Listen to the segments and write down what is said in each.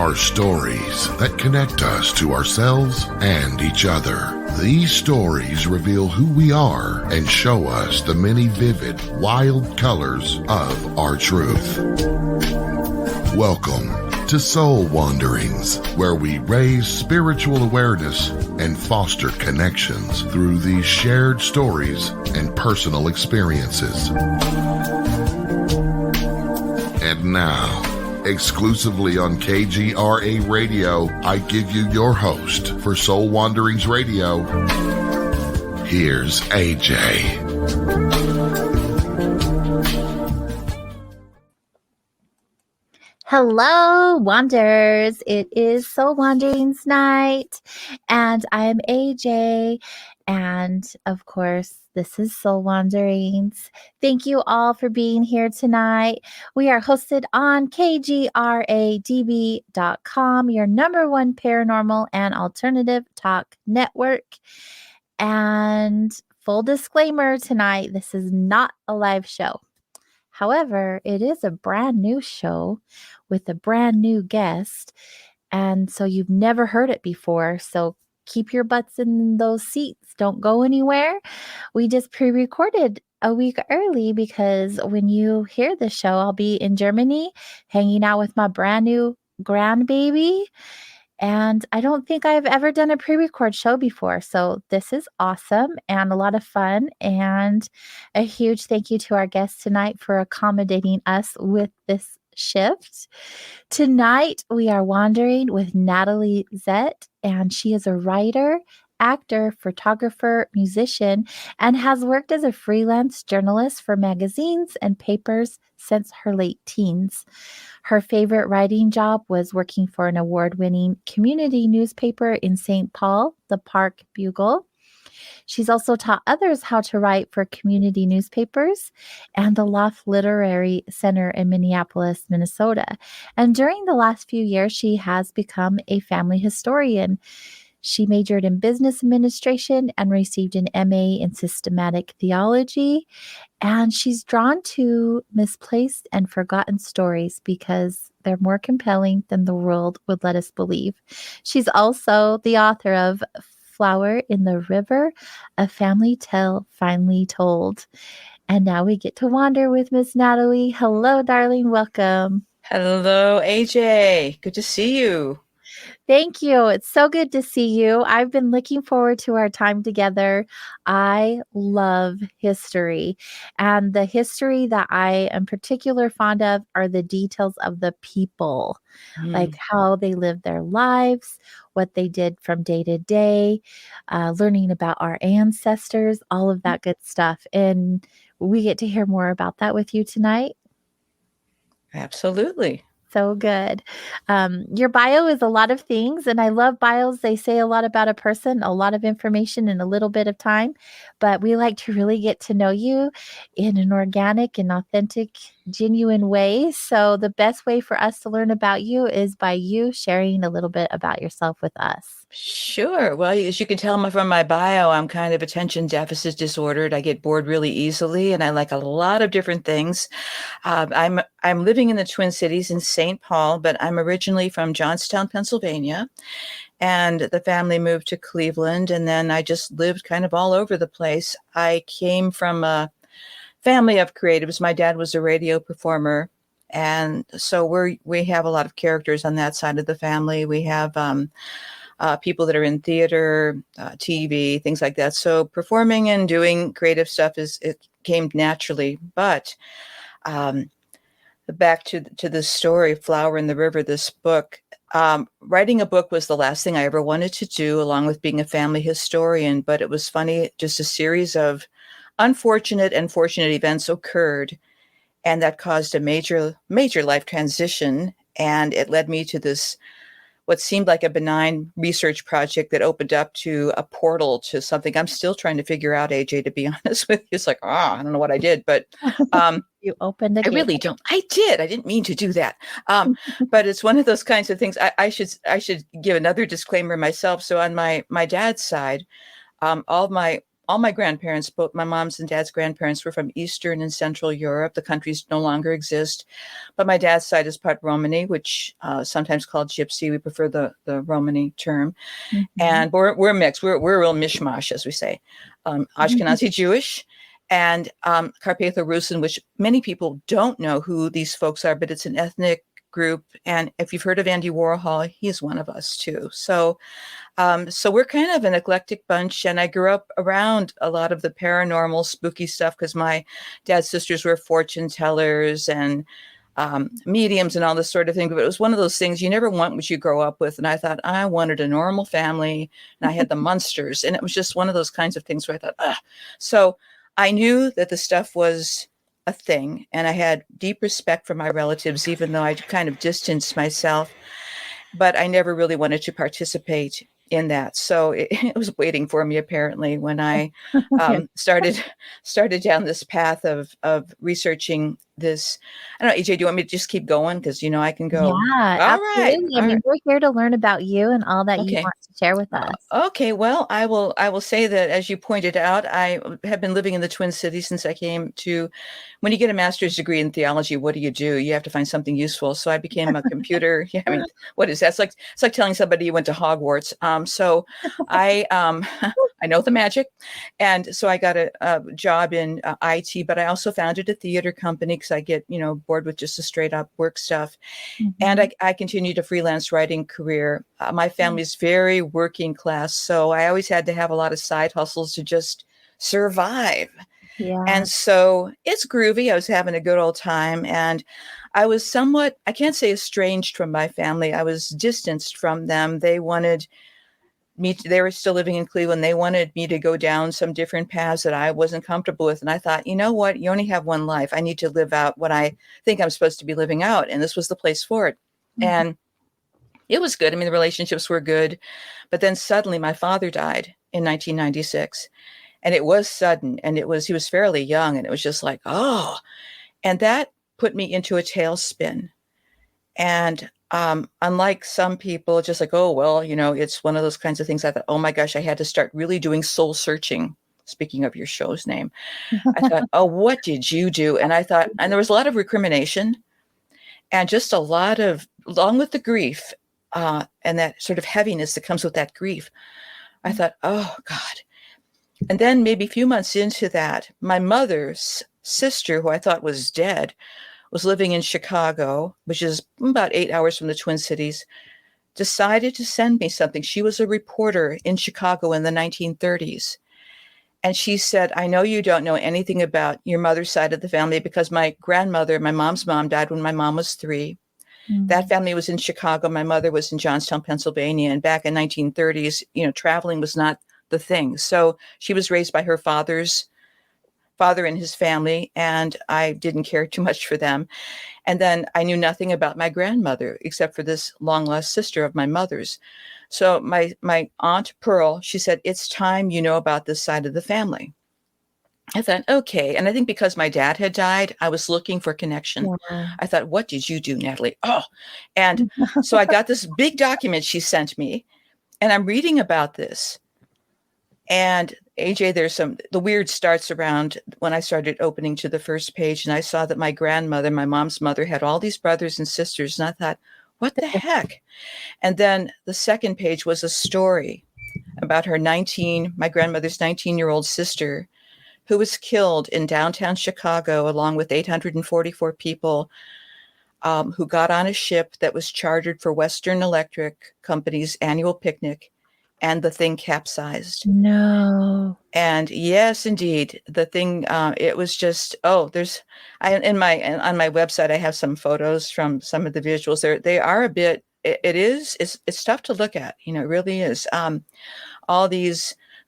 are stories that connect us to ourselves and each other. These stories reveal who we are and show us the many vivid, wild colors of our truth. Welcome to Soul Wanderings, where we raise spiritual awareness and foster connections through these shared stories and personal experiences. And now, exclusively on KGRA Radio, I give you your host for Soul Wanderings Radio. Here's AJ. Hello, Wanderers. It is Soul Wanderings night, and I am AJ, and of course, this is Soul Wanderings. Thank you all for being here tonight. We are hosted on KGRADB.com, your number one paranormal and alternative talk network. And full disclaimer tonight, this is not a live show. However, it is a brand new show with a brand new guest. And so you've never heard it before. So keep your butts in those seats. Don't go anywhere. We just pre-recorded a week early because when you hear the show, I'll be in Germany hanging out with my brand new grandbaby. And I don't think I've ever done a pre-record show before. So this is awesome and a lot of fun. And a huge thank you to our guest tonight for accommodating us with this shift. Tonight, we are wandering with Natalie Zett, and she is a writer, actor, photographer, musician, and has worked as a freelance journalist for magazines and papers since her late teens. Her favorite writing job was working for an award-winning community newspaper in St. Paul, the Park Bugle. She's also taught others how to write for community newspapers and the Loft Literary Center in Minneapolis, Minnesota. And during the last few years, she has become a family historian. She majored in business administration and received an MA in systematic theology. And she's drawn to misplaced and forgotten stories because they're more compelling than the world would let us believe. She's also the author of Flower in the River, a family tale finally told. And now we get to wander with Miss Natalie. Hello, darling. Welcome. Hello, AJ. Good to see you. Thank you. It's so good to see you. I've been looking forward to our time together. I love history. And the history that I am particularly fond of are the details of the people, like how they lived their lives, what they did from day to day, learning about our ancestors, all of that good stuff. And we get to hear more about that with you tonight. Absolutely. So good. Your bio is a lot of things, and I love bios. They say a lot about a person, a lot of information in a little bit of time, but we like to really get to know you in an organic and authentic, genuine way. So the best way for us to learn about you is by you sharing a little bit about yourself with us. Sure. Well, as you can tell from my bio, I'm kind of attention deficit disordered. I get bored really easily, and I like a lot of different things. I'm living in the Twin Cities in St. Paul, but I'm originally from Johnstown, Pennsylvania, and the family moved to Cleveland, and then I just lived kind of all over the place. I came from a family of creatives. My dad was a radio performer, and so we have a lot of characters on that side of the family. We have people that are in theater, TV, things like that. So performing and doing creative stuff it came naturally. But back to this story, Flower in the River, this book. Writing a book was the last thing I ever wanted to do, along with being a family historian. But it was funny, just a series of unfortunate and fortunate events occurred, and that caused a major life transition. And it led me to this what seemed like a benign research project that opened up to a portal to something I'm still trying to figure out, AJ, to be honest with you. It's like, I don't know what I did, but you opened the I really don't. I didn't mean to do that. But it's one of those kinds of things. I should give another disclaimer myself. So on my dad's side, all of my all my grandparents, both my mom's and dad's grandparents, were from Eastern and Central Europe. The countries no longer exist. But my dad's side is part Romani, which sometimes called Gypsy. We prefer the Romani term. And we're mixed. We're a real mishmash, as we say. Ashkenazi Jewish and Carpatho-Rusin, which many people don't know who these folks are, but it's an ethnic group. And if you've heard of Andy Warhol, he's one of us too. So we're kind of an eclectic bunch. And I grew up around a lot of the paranormal, spooky stuff because my dad's sisters were fortune tellers and mediums and all this sort of thing. But it was one of those things you never want what you grow up with. And I thought I wanted a normal family, and I had the Munsters. And it was just one of those kinds of things where I thought, ah. So I knew that the stuff was a thing, and I had deep respect for my relatives, even though I kind of distanced myself. But I never really wanted to participate in that. So it was waiting for me, apparently, when I started down this path of researching this. I don't know, AJ, do you want me to just keep going? Because, I can go. Yeah, All right. absolutely. I mean, we're here to learn about you and all that you Okay. want to share with us. Okay, well, I will say that, as you pointed out, I have been living in the Twin Cities since I came to. When you get a master's degree in theology, what do? You have to find something useful. So I became a computer. Yeah, I mean, what is that? It's like telling somebody you went to Hogwarts. So I I know the magic, and so I got a job in IT, but I also founded a theater company because I get bored with just the straight up work stuff, and I continued a freelance writing career. My family's very working class, so I always had to have a lot of side hustles to just survive. Yeah. And so it's groovy. I was having a good old time, and I was somewhat, I can't say estranged from my family. I was distanced from them. They wanted me to, they were still living in Cleveland. They wanted me to go down some different paths that I wasn't comfortable with. And I thought, you know what? You only have one life. I need to live out what I think I'm supposed to be living out. And this was the place for it. And it was good. I mean, the relationships were good. But then suddenly my father died in 1996. And it was sudden. And he was fairly young. And it was just like, oh. And that put me into a tailspin. And unlike some people, just like, oh, well, it's one of those kinds of things. I thought, oh my gosh, I had to start really doing soul searching. Speaking of your show's name, I thought, oh, what did you do? And I thought, and there was a lot of recrimination and just a lot of, along with the grief and that sort of heaviness that comes with that grief. I thought, oh God. And then maybe a few months into that, my mother's sister, who I thought was dead, was living in Chicago, which is about 8 hours from the Twin Cities, decided to send me something. She was a reporter in Chicago in the 1930s. And she said, I know you don't know anything about your mother's side of the family because my grandmother, my mom's mom, died when my mom was 3. That family was in Chicago. My mother was in Johnstown, Pennsylvania. And back in 1930s, traveling was not the thing. So she was raised by her father and his family, and I didn't care too much for them. And then I knew nothing about my grandmother except for this long lost sister of my mother's. So my Aunt Pearl, she said, it's time you know about this side of the family. I thought, okay. And I think because my dad had died, I was looking for connection. Yeah. I thought, what did you do, Natalie? Oh, and so I got this big document she sent me, and I'm reading about this. And AJ, the weird starts around when I started opening to the first page, and I saw that my grandmother, my mom's mother, had all these brothers and sisters. And I thought, what the heck? And then the second page was a story about my grandmother's 19-year-old sister, who was killed in downtown Chicago, along with 844 people who got on a ship that was chartered for Western Electric Company's annual picnic. And the thing capsized. No. And yes, indeed, the thing. It was just. Oh, on my website, I have some photos from some of the visuals. They are a bit. It's tough to look at. It really is. All the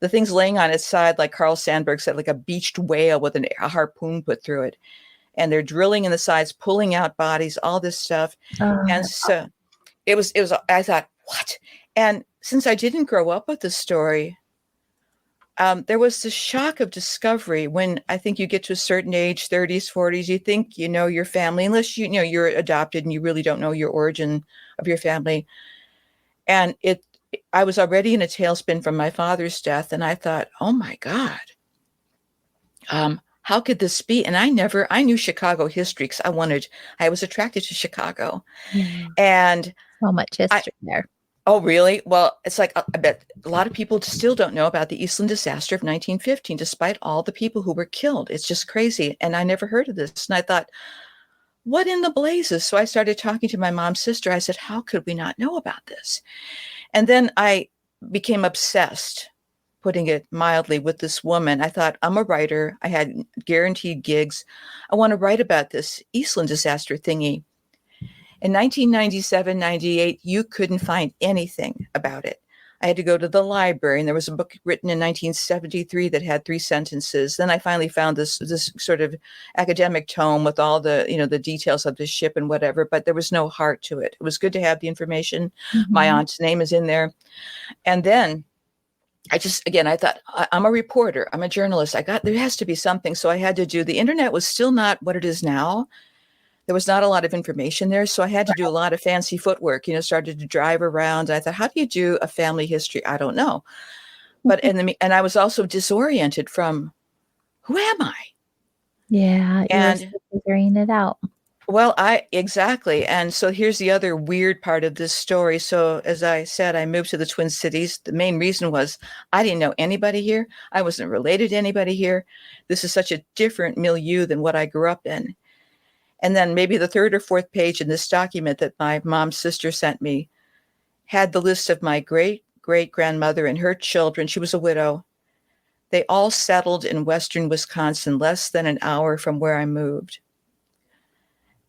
things laying on its side, like Carl Sandburg said, like a beached whale with a harpoon put through it, and they're drilling in the sides, pulling out bodies, all this stuff. And so it was. I thought, what? And since I didn't grow up with the story, there was this shock of discovery when I think you get to a certain age, 30s, 40s, you think you know your family, unless you're adopted and you really don't know your origin of your family. And I was already in a tailspin from my father's death, and I thought, oh my God, How could this be? And I knew Chicago history because I was attracted to Chicago. Yeah. And So much I, history there. oh, really? Well, it's like, I bet a lot of people still don't know about the Eastland disaster of 1915, despite all the people who were killed. It's just crazy. And I never heard of this. And I thought, what in the blazes? So I started talking to my mom's sister. I said, how could we not know about this? And then I became obsessed, putting it mildly, with this woman. I thought, I'm a writer. I had guaranteed gigs. I want to write about this Eastland disaster thingy. In 1997, 98, you couldn't find anything about it. I had to go to the library, and there was a book written in 1973 that had 3 sentences. Then I finally found this sort of academic tome with all the, the details of the ship and whatever, but there was no heart to it. It was good to have the information. My Mhm. aunt's name is in there. And then I thought, I'm a reporter. I'm a journalist. There has to be something. So I had to the internet was still not what it is now. There was not a lot of information there. So I had to do a lot of fancy footwork, started to drive around. I thought, how do you do a family history? I don't know. But and I was also disoriented from, who am I? Yeah, you were And still figuring it out. well, exactly. And so here's the other weird part of this story. So as I said, I moved to the Twin Cities. The main reason was I didn't know anybody here. I wasn't related to anybody here. This is such a different milieu than what I grew up in. And then maybe the 3rd or 4th page in this document that my mom's sister sent me had the list of my great-great-grandmother and her children. She was a widow. They all settled in western Wisconsin, less than an hour from where I moved.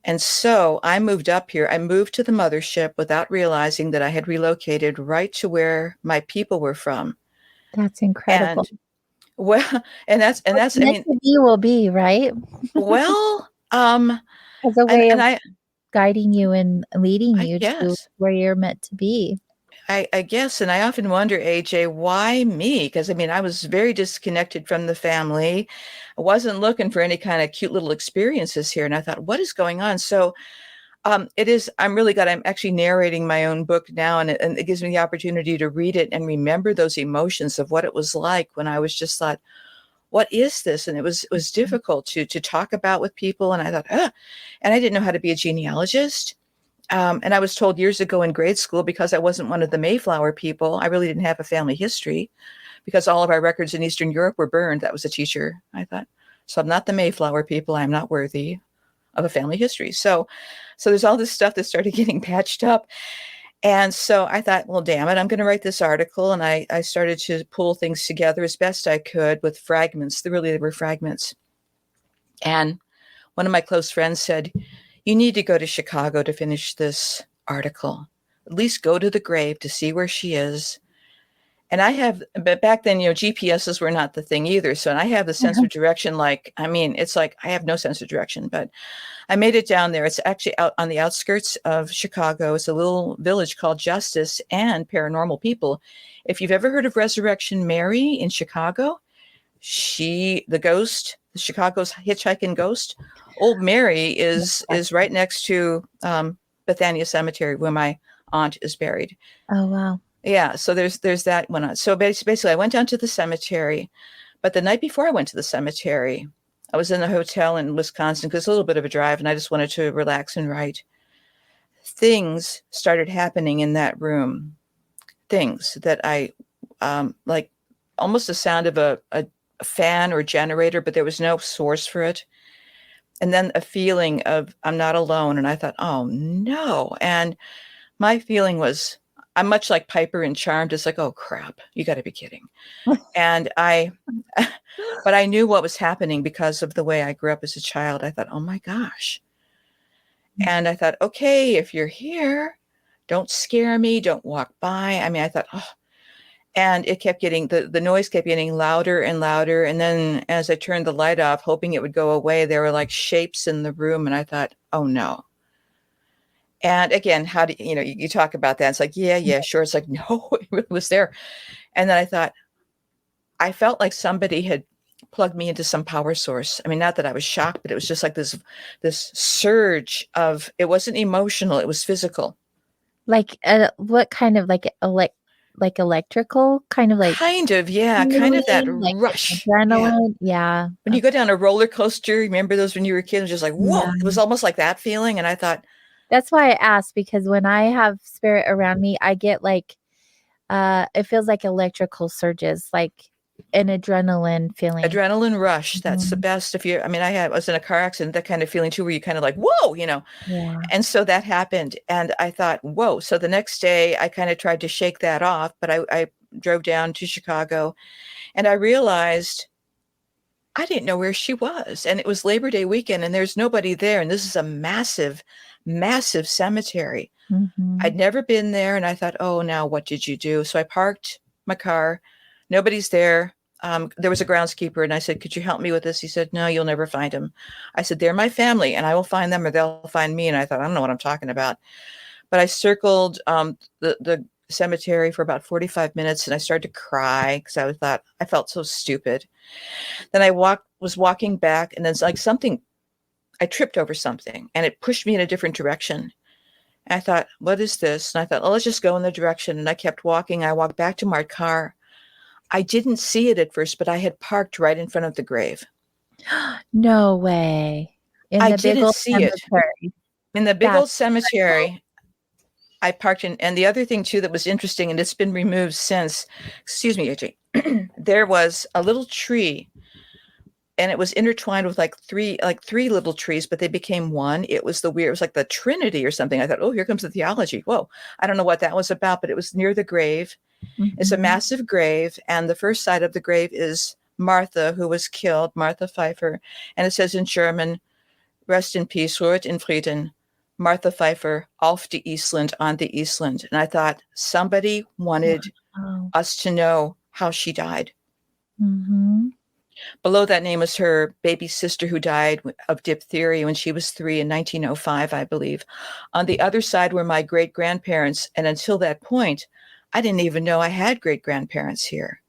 And so I moved up here. I moved to the mothership without realizing that I had relocated right to where my people were from. That's incredible. And well, and that's, What's I meant mean, to be will be, right? well, As a way and of guiding you and leading I you to guess. where you're meant to be. I guess, and I often wonder, AJ, why me? Because I mean, I was very disconnected from the family. I wasn't looking for any kind of cute little experiences here. And I thought, what is going on? So I'm really glad I'm actually narrating my own book now, and it gives me the opportunity to read it and remember those emotions of what it was like when I was just thought, what is this? And it was difficult to talk about with people. And I thought, and I didn't know how to be a genealogist. And I was told years ago in grade school, because I wasn't one of the Mayflower people, I really didn't have a family history because all of our records in Eastern Europe were burned. That was a teacher. I thought, so I'm not the Mayflower people. I'm not worthy of a family history. So there's all this stuff that started getting patched up. And so I thought, well, damn it, I'm going to write this article. And I started to pull things together as best I could with fragments. They were fragments. And one of my close friends said, you need to go to Chicago to finish this article. At least go to the grave to see where she is. And but back then, GPSs were not the thing either. So, and I have the sense of direction, it's like I have no sense of direction, but I made it down there. It's actually out on the outskirts of Chicago. It's a little village called Justice, and paranormal people. If you've ever heard of Resurrection Mary in Chicago, the Chicago's hitchhiking ghost, Old Mary is right next to Bethania Cemetery, where my aunt is buried. Oh, wow. Yeah, so there's that one on. So basically, I went down to the cemetery, but the night before I went to the cemetery, I was in a hotel in Wisconsin because it's a little bit of a drive, and I just wanted to relax and write. Things started happening in that room. Things that I like, almost the sound of a fan or generator, but there was no source for it. And then a feeling of I'm not alone. And I thought, oh no. And my feeling was, I'm much like Piper in Charmed. It's like, oh crap, you got to be kidding. And but I knew what was happening because of the way I grew up as a child. I thought, oh my gosh. And I thought, okay, if you're here, don't scare me. Don't walk by. I mean, I thought, oh, and it kept getting, the noise kept getting louder and louder. And then as I turned the light off, hoping it would go away, there were like shapes in the room. And I thought, oh no. And again, how do you talk about that? It's like, yeah, sure. It's like, no, it really was there. And then I thought, I felt like somebody had plugged me into some power source. I mean, not that I was shocked, but it was just like this surge of, it wasn't emotional, it was physical. Like what kind of like like electrical, kind of like Kind of, yeah, kind of that feeling, like rush. Yeah. adrenaline. Yeah. When you go down a roller coaster, remember those when you were a kid? It was just like, Yeah. whoa! It was almost like that feeling, and I thought, That's why I asked, because when I have spirit around me, I get like it feels like electrical surges, like an adrenaline feeling. adrenaline rush. That's the Mhm. best. If you, I mean, I was in a car accident, that kind of feeling too, where you kind of like, whoa, Yeah. And so that happened, and I thought, whoa. So the next day, I kind of tried to shake that off, but I drove down to Chicago, and I realized I didn't know where she was. And it was Labor Day weekend, and there's nobody there. And this is a massive, massive cemetery. I'd Mhm. never been there. And I thought, oh, now what did you do? So I parked my car. Nobody's there. There was a groundskeeper, and I said, could you help me with this? He said, no, you'll never find them. I said, they're my family, and I will find them, or they'll find me. And I thought, I don't know what I'm talking about. But I circled the cemetery for about 45 minutes, and I started to cry because I thought I felt so stupid. Then I was walking back, and then it's like something, I tripped over something, and it pushed me in a different direction. And I thought, what is this? And I thought, oh, let's just go in the direction. And I kept walking. I walked back to my car. I didn't see it at first, but I had parked right in front of the grave. No way. In I the big didn't old see it. cemetery. In the big old That's cool. cemetery, I parked in. And the other thing, too, that was interesting, and it's been removed since, excuse me, AJ, there was a little tree, and it was intertwined with like three little trees, but they became one. It was it was like the Trinity or something. I thought, oh, here comes the theology. Whoa, I don't know what that was about, but it was near the grave. It's a Mhm. massive grave, and the first side of the grave is Martha, who was killed, Martha Pfeiffer, and it says in German, "Rest in peace, Ruhet in Frieden, Martha Pfeiffer, auf die Island, on the Island." And I thought somebody wanted Wow. us to know how she died. Mhm. Below that name was her baby sister, who died of diphtheria when she was 3 in 1905, I believe. On the other side were my great grandparents. And until that point, I didn't even know I had great grandparents here.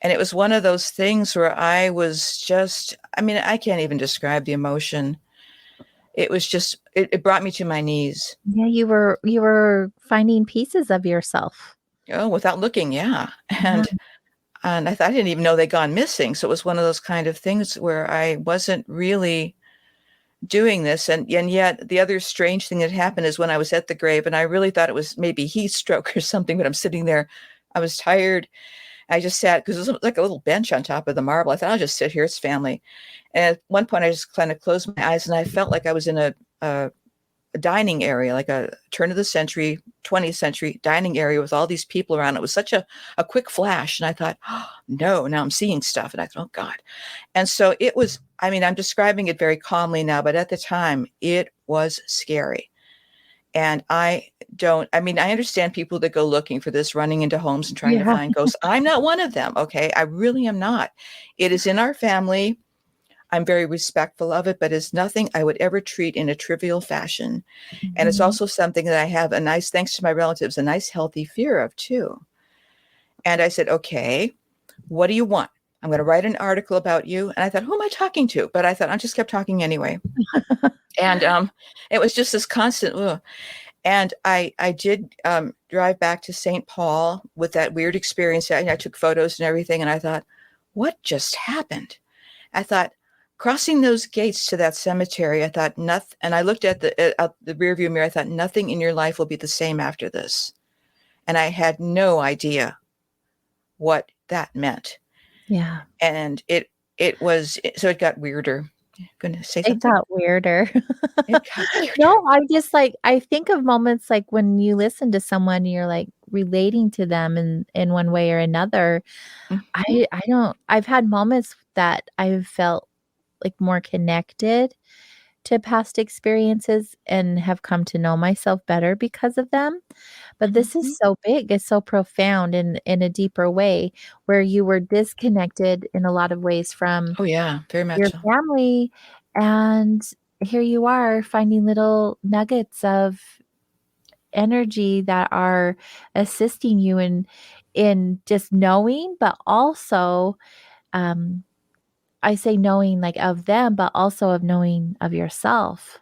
And it was one of those things where I was just, I mean, I can't even describe the emotion. It was just, it brought me to my knees. Yeah, you were finding pieces of yourself. Oh, without looking, yeah. Yeah. And I didn't even know they'd gone missing. So it was one of those kind of things where I wasn't really doing this. And yet the other strange thing that happened is when I was at the grave, and I really thought it was maybe heat stroke or something, but I'm sitting there, I was tired. I just sat, because it was like a little bench on top of the marble. I thought, I'll just sit here. It's family. And at one point I just kind of closed my eyes, and I felt like I was in a dining area, like a turn of the century, 20th century dining area with all these people around. It was such a quick flash. And I thought, oh, no, now I'm seeing stuff. And I thought, oh God. And so it was, I mean, I'm describing it very calmly now, but at the time it was scary. And I mean, I understand people that go looking for this, running into homes and trying to Yeah. find ghosts. I'm not one of them. Okay. I really am not. It is in our family. I'm very respectful of it, but it's nothing I would ever treat in a trivial fashion. And it's Mhm. also something that I have a nice, thanks to my relatives, a nice healthy fear of too. And I said, okay, what do you want? I'm going to write an article about you. And I thought, who am I talking to? But I thought, I just kept talking anyway. And it was just this constant, ugh. And I did drive back to St. Paul with that weird experience. I took photos and everything. And I thought, what just happened? I thought, crossing those gates to that cemetery, I thought nothing. And I looked at the rear view mirror. I thought, nothing in your life will be the same after this. And I had no idea what that meant. Yeah. And it was, so it got weirder. Going to say It something? got weirder. It got weirder. No, I just like I think of moments like when you listen to someone, you're like relating to them in one way or another. Mhm. I've had moments that I've felt like more connected to past experiences and have come to know myself better because of them. But this is Mhm. so big, it's so profound in a deeper way where you were disconnected in a lot of ways from Oh yeah, very much your so. family, and here you are finding little nuggets of energy that are assisting you in just knowing, but also, um, I say knowing, like, of them, but also of knowing of yourself,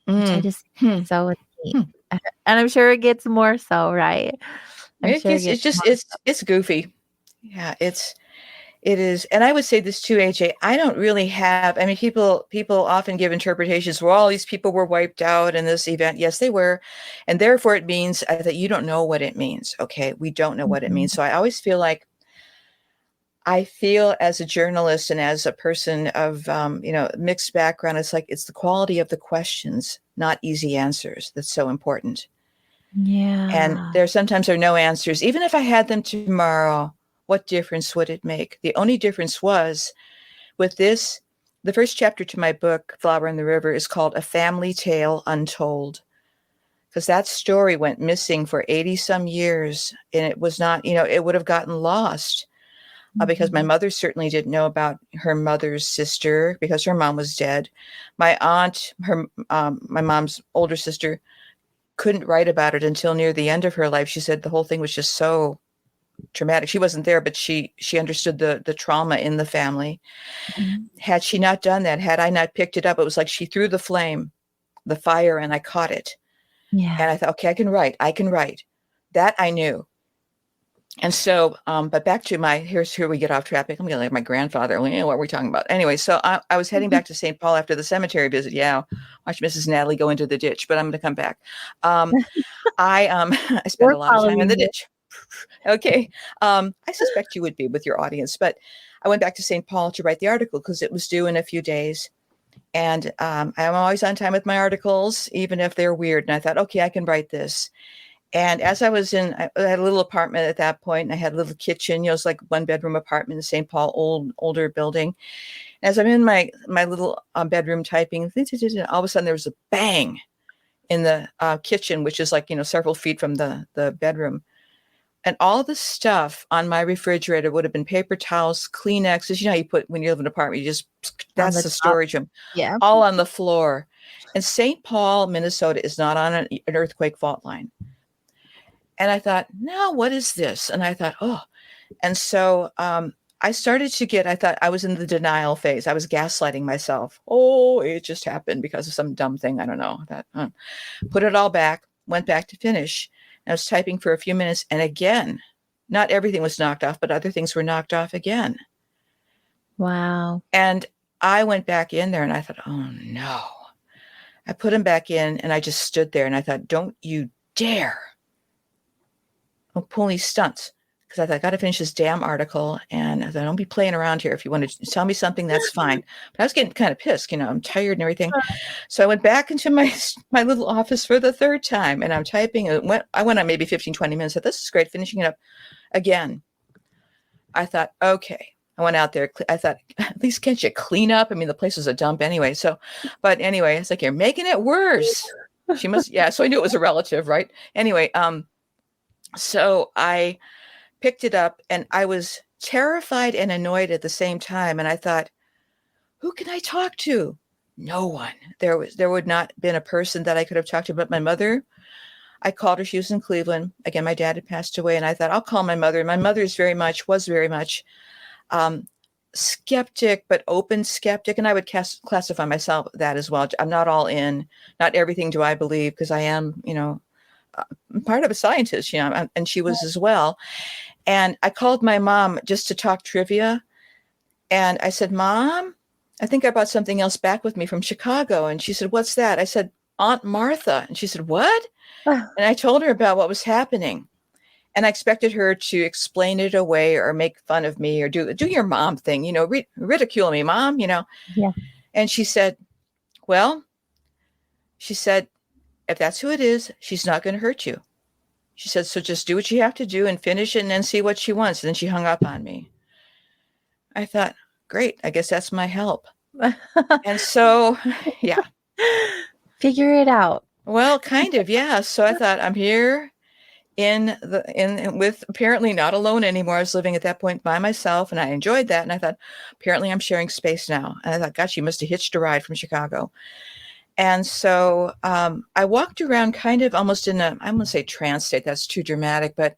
which I Mm. just think Hmm. is so neat. Hmm. And I'm sure it gets more so, right? I'm sure It's goofy. Yeah, it is. And I would say this too, AJ, I don't really have, I mean, people often give interpretations, well, all these people were wiped out in this event. Yes, they were. And therefore it means that you don't know what it means. Okay. We don't know what it means. So I always feel like I feel as a journalist and as a person of, mixed background, it's like, it's the quality of the questions, not easy answers. That's so important. And Yeah. there sometimes are no answers. Even if I had them tomorrow, what difference would it make? The only difference was with this, the first chapter to my book, Flower in the River, is called A Family Tale Untold. Because that story went missing for 80 some years. And it was not, it would have gotten lost. Because my mother certainly didn't know about her mother's sister because her mom was dead. My aunt, my mom's older sister, couldn't write about it until near the end of her life. She said the whole thing was just so traumatic. She wasn't there, but she understood the trauma in the family. Mm-hmm. Had she not done that, had I not picked it up, it was like she threw the fire, and I caught it. Yeah. And I thought, okay, I can write. That I knew. And so, but back to here we get off topic. I'm getting like my grandfather. What were we talking about? Anyway, so I was heading back to St. Paul after the cemetery visit. Yeah. Watch Mrs. Natalie go into the ditch, but I'm going to come back. I spent a lot of time in the ditch. Okay. I suspect you would be with your audience, but I went back to St. Paul to write the article because it was due in a few days. And I'm always on time with my articles, even if they're weird. And I thought, okay, I can write this. And as I had a little apartment at that point, and I had a little kitchen, it was like 1-bedroom apartment in St. Paul, older building. As I'm in my little bedroom typing, all of a sudden there was a bang in the kitchen, which is like, several feet from the bedroom. And all the stuff on my refrigerator would have been paper towels, Kleenexes. You know how you put, when you live in an apartment, that's the storage room. Yeah. All on the floor. And St. Paul, Minnesota is not on an earthquake fault line. And I thought, no, what is this? And I thought, oh. And so I started to I thought I was in the denial phase. I was gaslighting myself. Oh, it just happened because of some dumb thing. I don't know. Put it all back, went back to finish. And I was typing for a few minutes. And again, not everything was knocked off, but other things were knocked off again. Wow. And I went back in there and I thought, oh, no. I put them back in and I just stood there and I thought, don't you dare pull these stunts, because I thought I got to finish this damn article, and I thought, don't be playing around here. If you want to tell me something, that's fine. But I was getting kind of pissed, I'm tired and everything. So I went back into my little office for the third time, and I'm typing. I went on maybe 15, 20 minutes. I thought, this is great, finishing it up again. I thought, okay. I went out there. I thought, at least can't you clean up? I mean, the place was a dump anyway. So, but anyway, it's like, you're making it worse. She must, yeah. So I knew it was a relative, right? Anyway, so I picked it up and I was terrified and annoyed at the same time. And I thought, who can I talk to? No one. There would not been a person that I could have talked to but my mother. I called her. She was in Cleveland. Again, my dad had passed away. And I thought, I'll call my mother. And my mother was very much skeptic, but open skeptic. And I would classify myself that as well. I'm not all in. Not everything do I believe, because I am, part of a scientist, and she was as well. And I called my mom just to talk trivia. And I said, Mom, I think I brought something else back with me from Chicago. And she said, what's that? I said, Aunt Martha. And she said, what? And I told her about what was happening. And I expected her to explain it away or make fun of me or do your mom thing, ridicule me, Mom, Yeah. And she said, if that's who it is, she's not going to hurt you. She said, so just do what you have to do and finish it and then see what she wants. And then she hung up on me. I thought, great, I guess that's my help. And so, yeah. Figure it out. Well, kind of, yeah. So I thought, I'm here with apparently not alone anymore. I was living at that point by myself and I enjoyed that. And I thought, apparently I'm sharing space now. And I thought, gosh, you must have hitched a ride from Chicago. And so I walked around kind of almost in I'm going to say trance state. That's too dramatic, but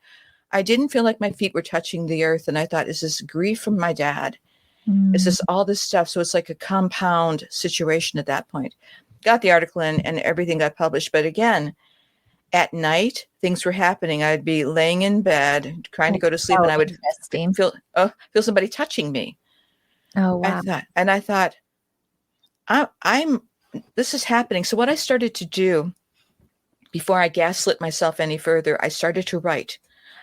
I didn't feel like my feet were touching the earth. And I thought, is this grief from my dad? Is this all this stuff? So it's like a compound situation at that point. Got the article in and everything got published. But again, at night, things were happening. I'd be laying in bed trying to go to sleep, so and I would interesting. feel somebody touching me. Oh, wow. I thought, I'm this is happening. So what I started to do before I gaslit myself any further, I started to write.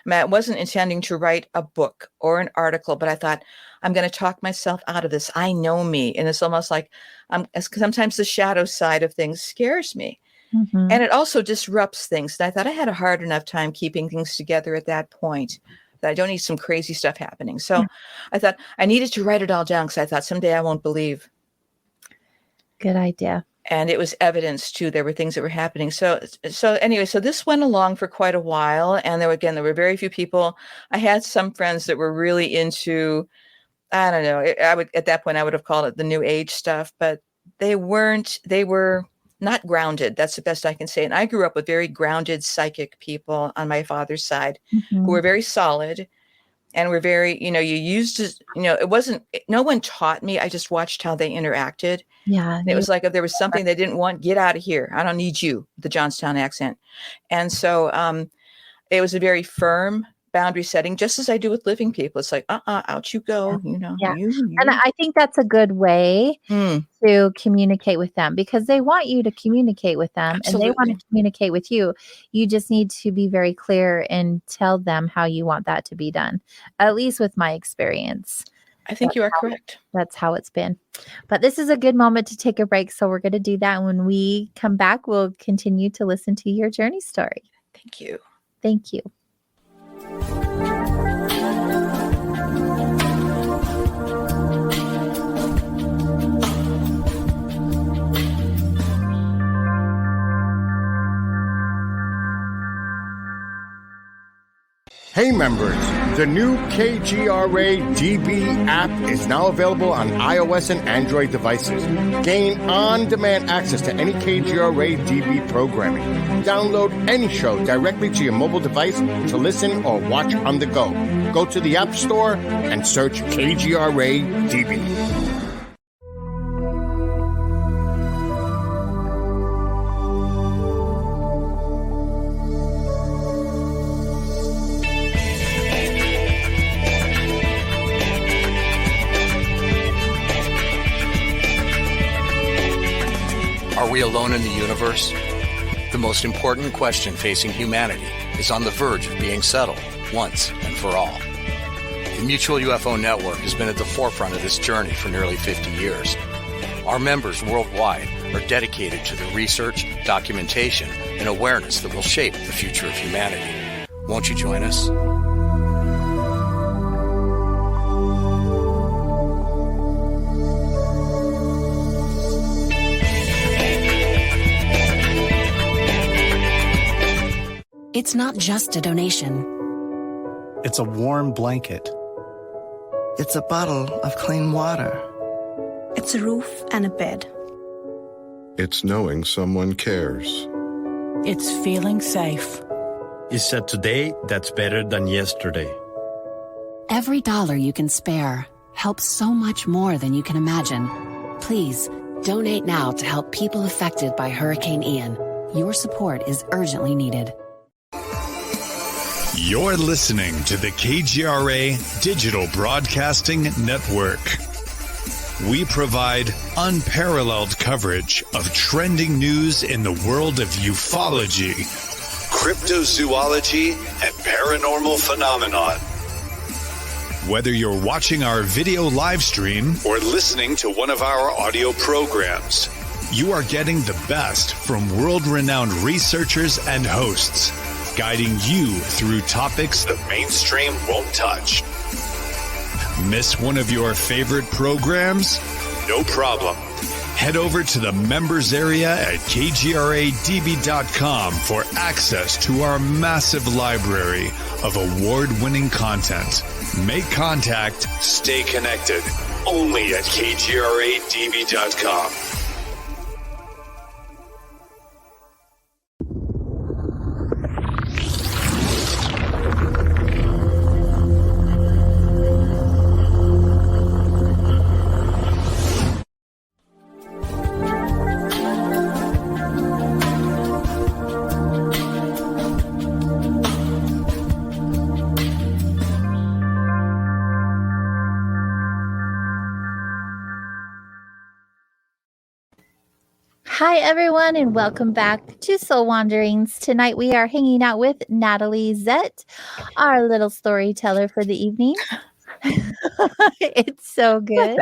I wasn't intending to write a book or an article, but I thought, I'm going to talk myself out of this. I know me. And it's almost like sometimes the shadow side of things scares me. Mm-hmm. And it also disrupts things. And I thought I had a hard enough time keeping things together at that point that I don't need some crazy stuff happening. So I thought I needed to write it all down because I thought someday I won't believe. Good idea. And it was evidence too. There were things that were happening. So anyway, so this went along for quite a while. And there were very few people. I had some friends that were really into, I don't know, at that point, I would have called it the new age stuff, but they were not grounded. That's the best I can say. And I grew up with very grounded psychic people on my father's side who were very solid and were very, no one taught me. I just watched how they interacted. Yeah. And it was like, if there was something they didn't want, get out of here. I don't need you, the Johnstown accent. And so it was a very firm boundary setting, just as I do with living people. It's like, out you go, Yeah. And I think that's a good way to communicate with them because they want you to communicate with them. Absolutely. And they want to communicate with you. You just need to be very clear and tell them how you want that to be done, at least with my experience. I think you are correct. That's how it's been. But this is a good moment to take a break. So we're going to do that. And when we come back, we'll continue to listen to your journey story. Thank you. Thank you. Hey members, the new KGRA DB app is now available on iOS and Android devices. Gain on-demand access to any KGRA DB programming. Download any show directly to your mobile device to listen or watch on the go. Go to the App Store and search KGRA DB. Are we alone in the universe? The most important question facing humanity is on the verge of being settled once and for all. The Mutual UFO Network has been at the forefront of this journey for nearly 50 years. Our members worldwide are dedicated to the research, documentation, and awareness that will shape the future of humanity. Won't you join us? It's not just a donation. It's a warm blanket. It's a bottle of clean water. It's a roof and a bed. It's knowing someone cares. It's feeling safe. It's a today that's better than yesterday. Every dollar you can spare helps so much more than you can imagine. Please, donate now to help people affected by Hurricane Ian. Your support is urgently needed. You're listening to the KGRA Digital Broadcasting Network. We provide unparalleled coverage of trending news in the world of ufology, cryptozoology, and paranormal phenomenon. Whether you're watching our video live stream or listening to one of our audio programs, you are getting the best from world-renowned researchers and hosts, guiding you through topics the mainstream won't touch. Miss one of your favorite programs? No problem. Head over to the members area at kgradb.com for access to our massive library of award-winning content. Make contact, stay connected, only at kgradb.com. Hi, everyone, and welcome back to Soul Wanderings. Tonight we are hanging out with Natalie Zett, our little storyteller for the evening. It's so good.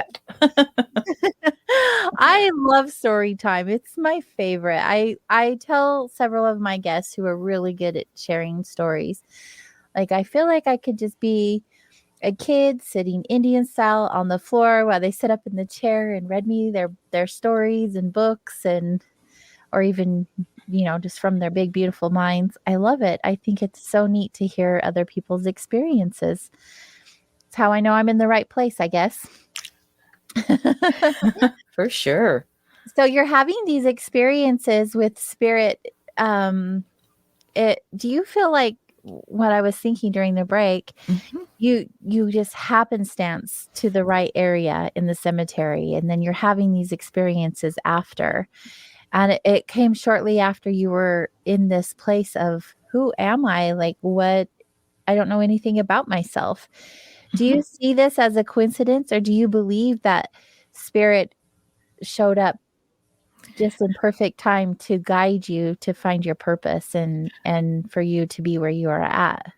I love story time. It's my favorite. I tell several of my guests who are really good at sharing stories. Like, I feel like I could just be a kid sitting Indian style on the floor while they sit up in the chair and read me their stories and books, and or even, just from their big beautiful minds. I love it. I think it's so neat to hear other people's experiences. It's how I know I'm in the right place, I guess. For sure. So you're having these experiences with spirit. Do you feel like, what I was thinking during the break, you just happenstance to the right area in the cemetery, and then you're having these experiences after, and it came shortly after you were in this place of, who am I? Like, what? I don't know anything about myself. Do you see this as a coincidence, or do you believe that spirit showed up just in perfect time to guide you to find your purpose and for you to be where you are at?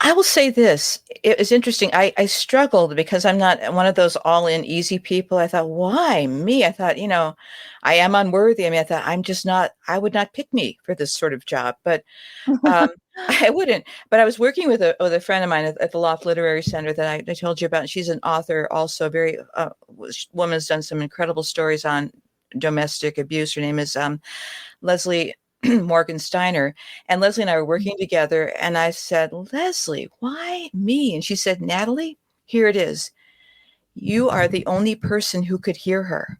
I will say this. It was interesting. I struggled because I'm not one of those all-in easy people. I thought, why me? I thought, I am unworthy. I mean, I thought I would not pick me for this sort of job, but I wouldn't. But I was working with a friend of mine at the Loft Literary Center that I told you about. And she's an author, also a very woman's done some incredible stories on domestic abuse. Her name is Leslie Morgan Steiner. And Leslie and I were working together, and I said, Leslie, why me? And she said, Natalie, here it is. You are the only person who could hear her.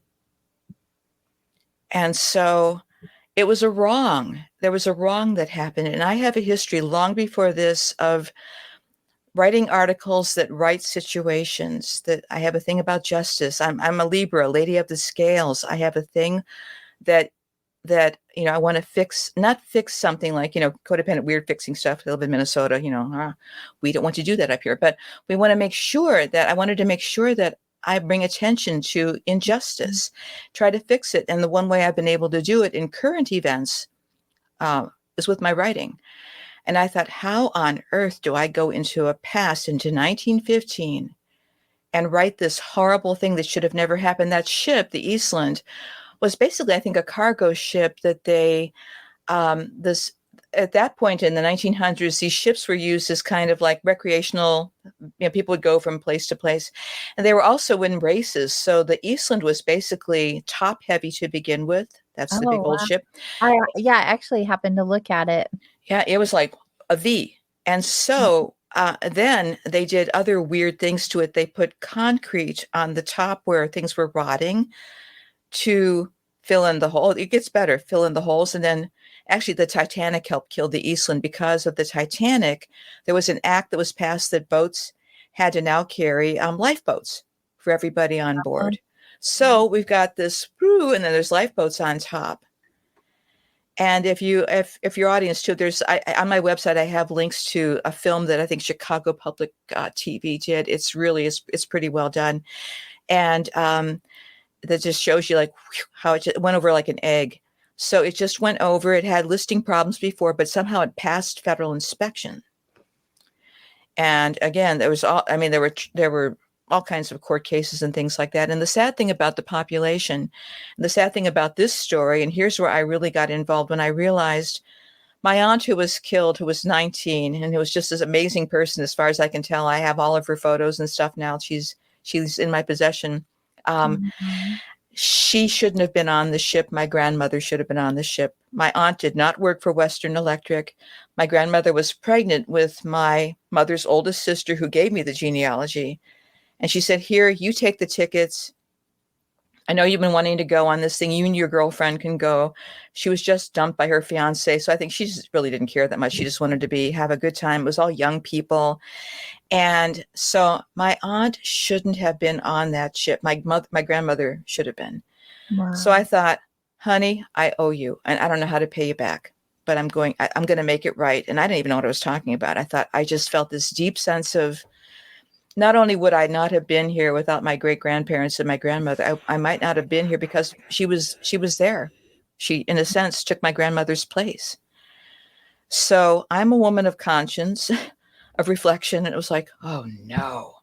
And so it was a wrong. There was a wrong that happened. And I have a history long before this of writing articles that write situations. That I have a thing about justice. I'm a Libra, lady of the scales. I have a thing that I want to not fix something like, codependent, weird fixing stuff. I live in Minnesota, we don't want to do that up here, but I wanted to make sure that I bring attention to injustice, try to fix it. And the one way I've been able to do it in current events is with my writing. And I thought, how on earth do I go into 1915 and write this horrible thing that should have never happened? That ship, the Eastland, was basically, I think, a cargo ship that they, at that point in the 1900s, these ships were used as kind of like recreational, people would go from place to place. And they were also in races. So the Eastland was basically top heavy to begin with. That's the big old ship. I actually happened to look at it. Yeah, it was like a V. And so then they did other weird things to it. They put concrete on the top where things were rotting to fill in the hole. It gets better, fill in the holes. And then actually the Titanic helped kill the Eastland. Because of the Titanic, there was an act that was passed that boats had to now carry lifeboats for everybody on board. So we've got this brew, and then there's lifeboats on top. And if your audience too, on my website, I have links to a film that I think Chicago Public TV did. It's pretty well done. And that just shows you like how it just went over like an egg. So it just went over. It had listing problems before, but somehow it passed federal inspection. And again, there were all kinds of court cases and things like that. And the sad thing about the population, the sad thing about this story, and here's where I really got involved when I realized my aunt who was killed, who was 19, and who was just this amazing person, as far as I can tell. I have all of her photos and stuff now. She's in my possession. She shouldn't have been on the ship. My grandmother should have been on the ship. My aunt did not work for Western Electric. My grandmother was pregnant with my mother's oldest sister, who gave me the genealogy. And she said, here, you take the tickets. I know you've been wanting to go on this thing. You and your girlfriend can go. She was just dumped by her fiance. So I think she just really didn't care that much. She just wanted to have a good time. It was all young people. And so my aunt shouldn't have been on that ship. My grandmother should have been. Wow. So I thought, honey, I owe you, and I don't know how to pay you back, but I'm going to make it right. And I didn't even know what I was talking about. I just felt this deep sense of not only would I not have been here without my great grandparents and my grandmother, I might not have been here because she was there. She, in a sense, took my grandmother's place. So I'm a woman of conscience, of reflection. And it was like, oh no.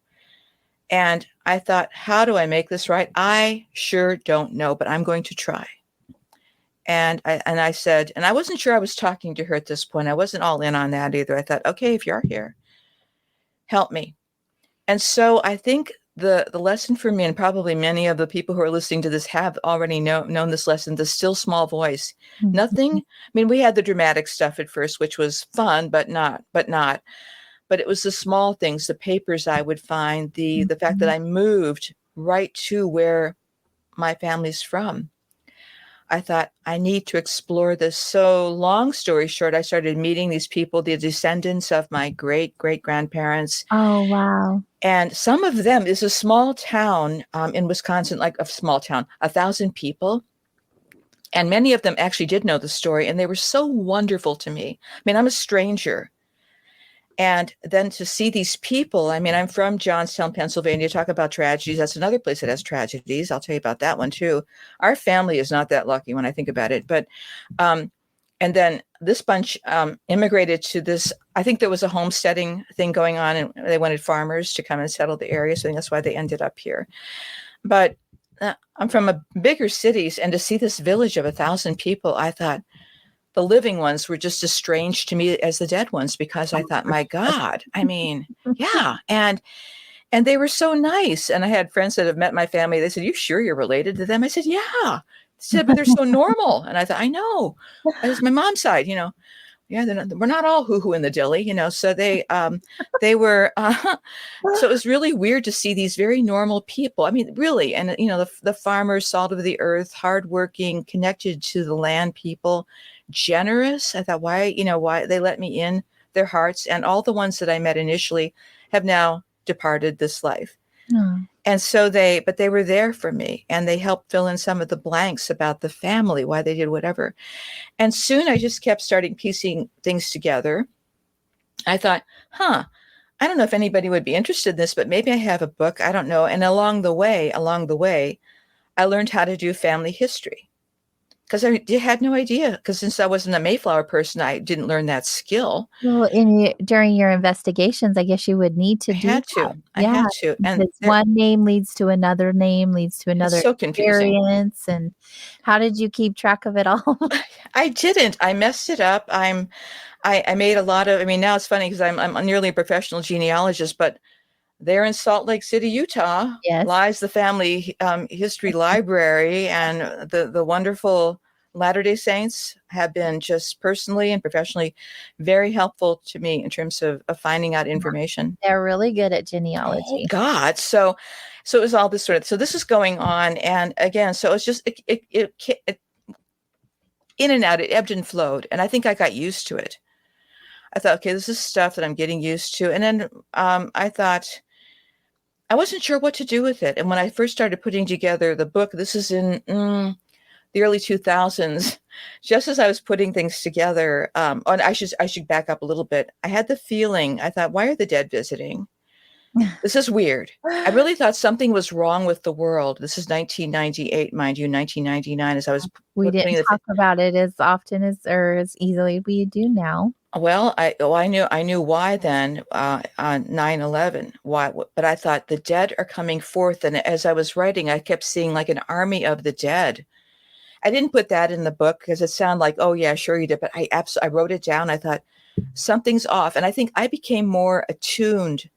And I thought, how do I make this right? I sure don't know, but I'm going to try. And I said, and I wasn't sure I was talking to her at this point. I wasn't all in on that either. I thought, okay, if you're here, help me. And so I think the lesson for me, and probably many of the people who are listening to this have already known this lesson, the still small voice. Mhm. Nothing, I mean, we had the dramatic stuff at first, which was fun, but not. But it was the small things, the papers I would find, the fact that I moved right to where my family's from. I thought, I need to explore this. So long story short, I started meeting these people, the descendants of my great-great-grandparents. Oh, wow. And some of them is a small town in Wisconsin, like a small town, 1,000 people. And many of them actually did know the story, and they were so wonderful to me. I mean, I'm a stranger. And then to see these people, I mean, I'm from Johnstown, Pennsylvania. Talk about tragedies. That's another place that has tragedies. I'll tell you about that one too. Our family is not that lucky when I think about it. But, and then this bunch immigrated to this, I think there was a homesteading thing going on, and they wanted farmers to come and settle the area. So I think that's why they ended up here. But I'm from a bigger cities, and to see this village of 1,000 people, I thought, the living ones were just as strange to me as the dead ones, because I thought, my God, I mean, yeah. And they were so nice. And I had friends that have met my family. They said, you sure you're related to them? I said, yeah. They said, but they're so normal. And I thought, I know. That's my mom's side, yeah, we're not all hoo-hoo in the dilly, so they were, so it was really weird to see these very normal people. I mean, really. And, the farmers, salt of the earth, hardworking, connected to the land people, generous. I thought, why they let me in their hearts. And all the ones that I met initially have now departed this life. And so they were there for me, and they helped fill in some of the blanks about the family, why they did whatever. And soon I just kept starting piecing things together. I thought, I don't know if anybody would be interested in this, but maybe I have a book. I don't know. And along the way, I learned how to do family history, because I had no idea. Because since I wasn't a Mayflower person, I didn't learn that skill. Well, during your investigations, I guess you would need to do that. I had to. And one name leads to another name, leads to another so confusing. Experience. And how did you keep track of it all? I didn't. I messed it up. I made a lot of, now it's funny because I'm nearly a professional genealogist, but there in Salt Lake City, Utah, lies the family history library, and the wonderful Latter-day Saints have been just personally and professionally very helpful to me in terms of finding out information. They're really good at genealogy. Oh, God. So it was all this so this is going on. And again, so it's just, it in and out, it ebbed and flowed. And I think I got used to it. I thought, okay, this is stuff that I'm getting used to. And then I thought, I wasn't sure what to do with it. And when I first started putting together the book, this is in the early 2000s, just as I was putting things together, and I should back up a little bit. I had the feeling, I thought, why are the dead visiting? This is weird. I really thought something was wrong with the world. This is 1998, mind you, 1999, as I was we didn't talk about it as often or as easily we do now. Well, I knew why then on 9/11, why, but I thought the dead are coming forth. And as I was writing, I kept seeing like an army of the dead. I didn't put that in the book because it sounded like, oh yeah, sure you did. But I wrote it down. I thought something's off. And I think I became more attuned,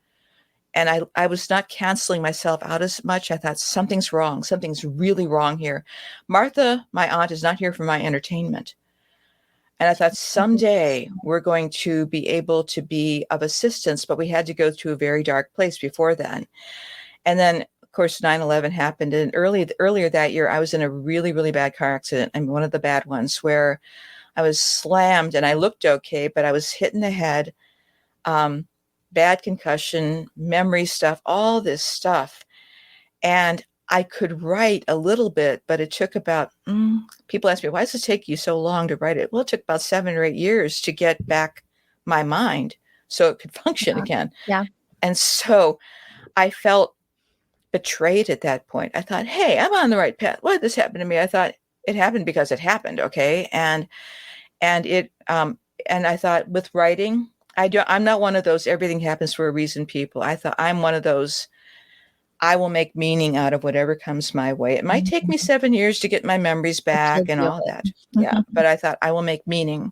and I was not canceling myself out as much. I thought something's wrong. Something's really wrong here. Martha, my aunt, is not here for my entertainment. And I thought someday we're going to be able to be of assistance, but we had to go to a very dark place before then. And then, of course, 9/11 happened. And earlier that year, I was in a really, really bad car accident. I mean, one of the bad ones where I was slammed, and I looked okay, but I was hit in the head, bad concussion, memory stuff, all this stuff. And I could write a little bit, but it took about, people ask me, why does it take you so long to write it? Well, it took about 7 or 8 years to get back my mind so it could function again. Yeah. And so I felt betrayed at that point. I thought, hey, I'm on the right path. Why did this happen to me? I thought it happened because it happened. Okay. And it, and I thought with writing, I'm not one of those everything happens for a reason people. I thought I'm one of those, I will make meaning out of whatever comes my way. It might take me 7 years to get my memories back and all that. Yeah. But I thought I will make meaning.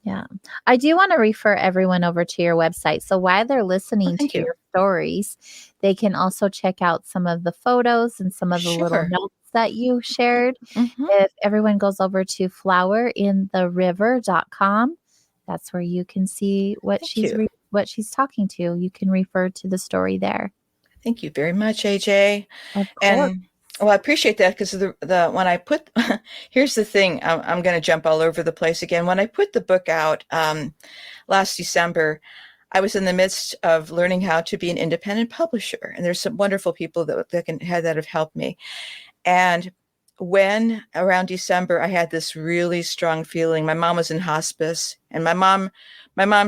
Yeah. I do want to refer everyone over to your website. So while they're listening to your stories, they can also check out some of the photos and some of the little notes that you shared. If everyone goes over to flowerintheriver.com, that's where you can see what what she's talking to. You can refer to the story there. Thank you very much, AJ. Of course. And well, I appreciate that because when I put, here's the thing, I'm going to jump all over the place again. When I put the book out last December, I was in the midst of learning how to be an independent publisher. And there's some wonderful people that have helped me. And when around December, I had this really strong feeling. My mom was in hospice, and my mom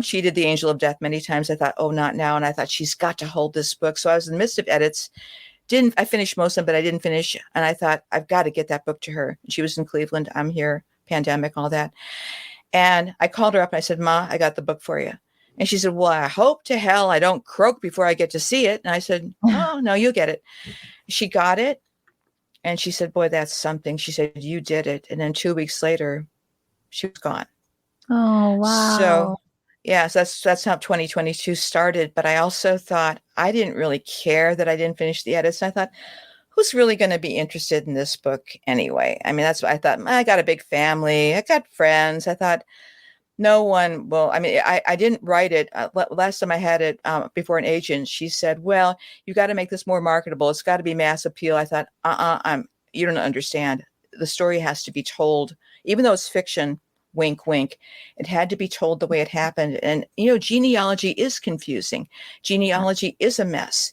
cheated the angel of death many times. I thought, oh, not now. And I thought, she's got to hold this book. So I was in the midst of edits. I finished most of them, but I didn't finish. And I thought, I've got to get that book to her. She was in Cleveland. I'm here, pandemic, all that. And I called her up and I said, Ma, I got the book for you. And she said, well, I hope to hell I don't croak before I get to see it. And I said, oh, no, you'll get it. She got it. And she said, boy, that's something. She said, you did it. And then 2 weeks later, she was gone. Oh, wow. So, yeah, so that's how 2022 started. But I also thought I didn't really care that I didn't finish the edits. And I thought, who's really going to be interested in this book anyway? I mean, that's what I thought. I got a big family. I got friends. I thought no one will. I mean, I didn't write it. Last time I had it before an agent, she said, well, you got to make this more marketable. It's got to be mass appeal. I thought, you don't understand. The story has to be told, even though it's fiction. Wink, wink. It had to be told the way it happened. And, genealogy is confusing. Genealogy is a mess.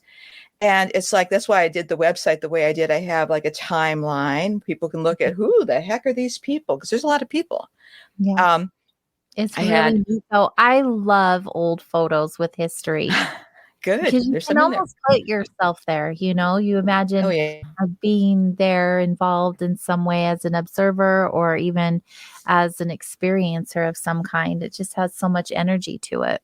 And it's like, that's why I did the website the way I did. I have like a timeline. People can look at who the heck are these people? Because there's a lot of people. Yeah. It's really neat. So I love old photos with history. Good. Because you can almost put yourself there, you imagine being there involved in some way as an observer or even as an experiencer of some kind. It just has so much energy to it.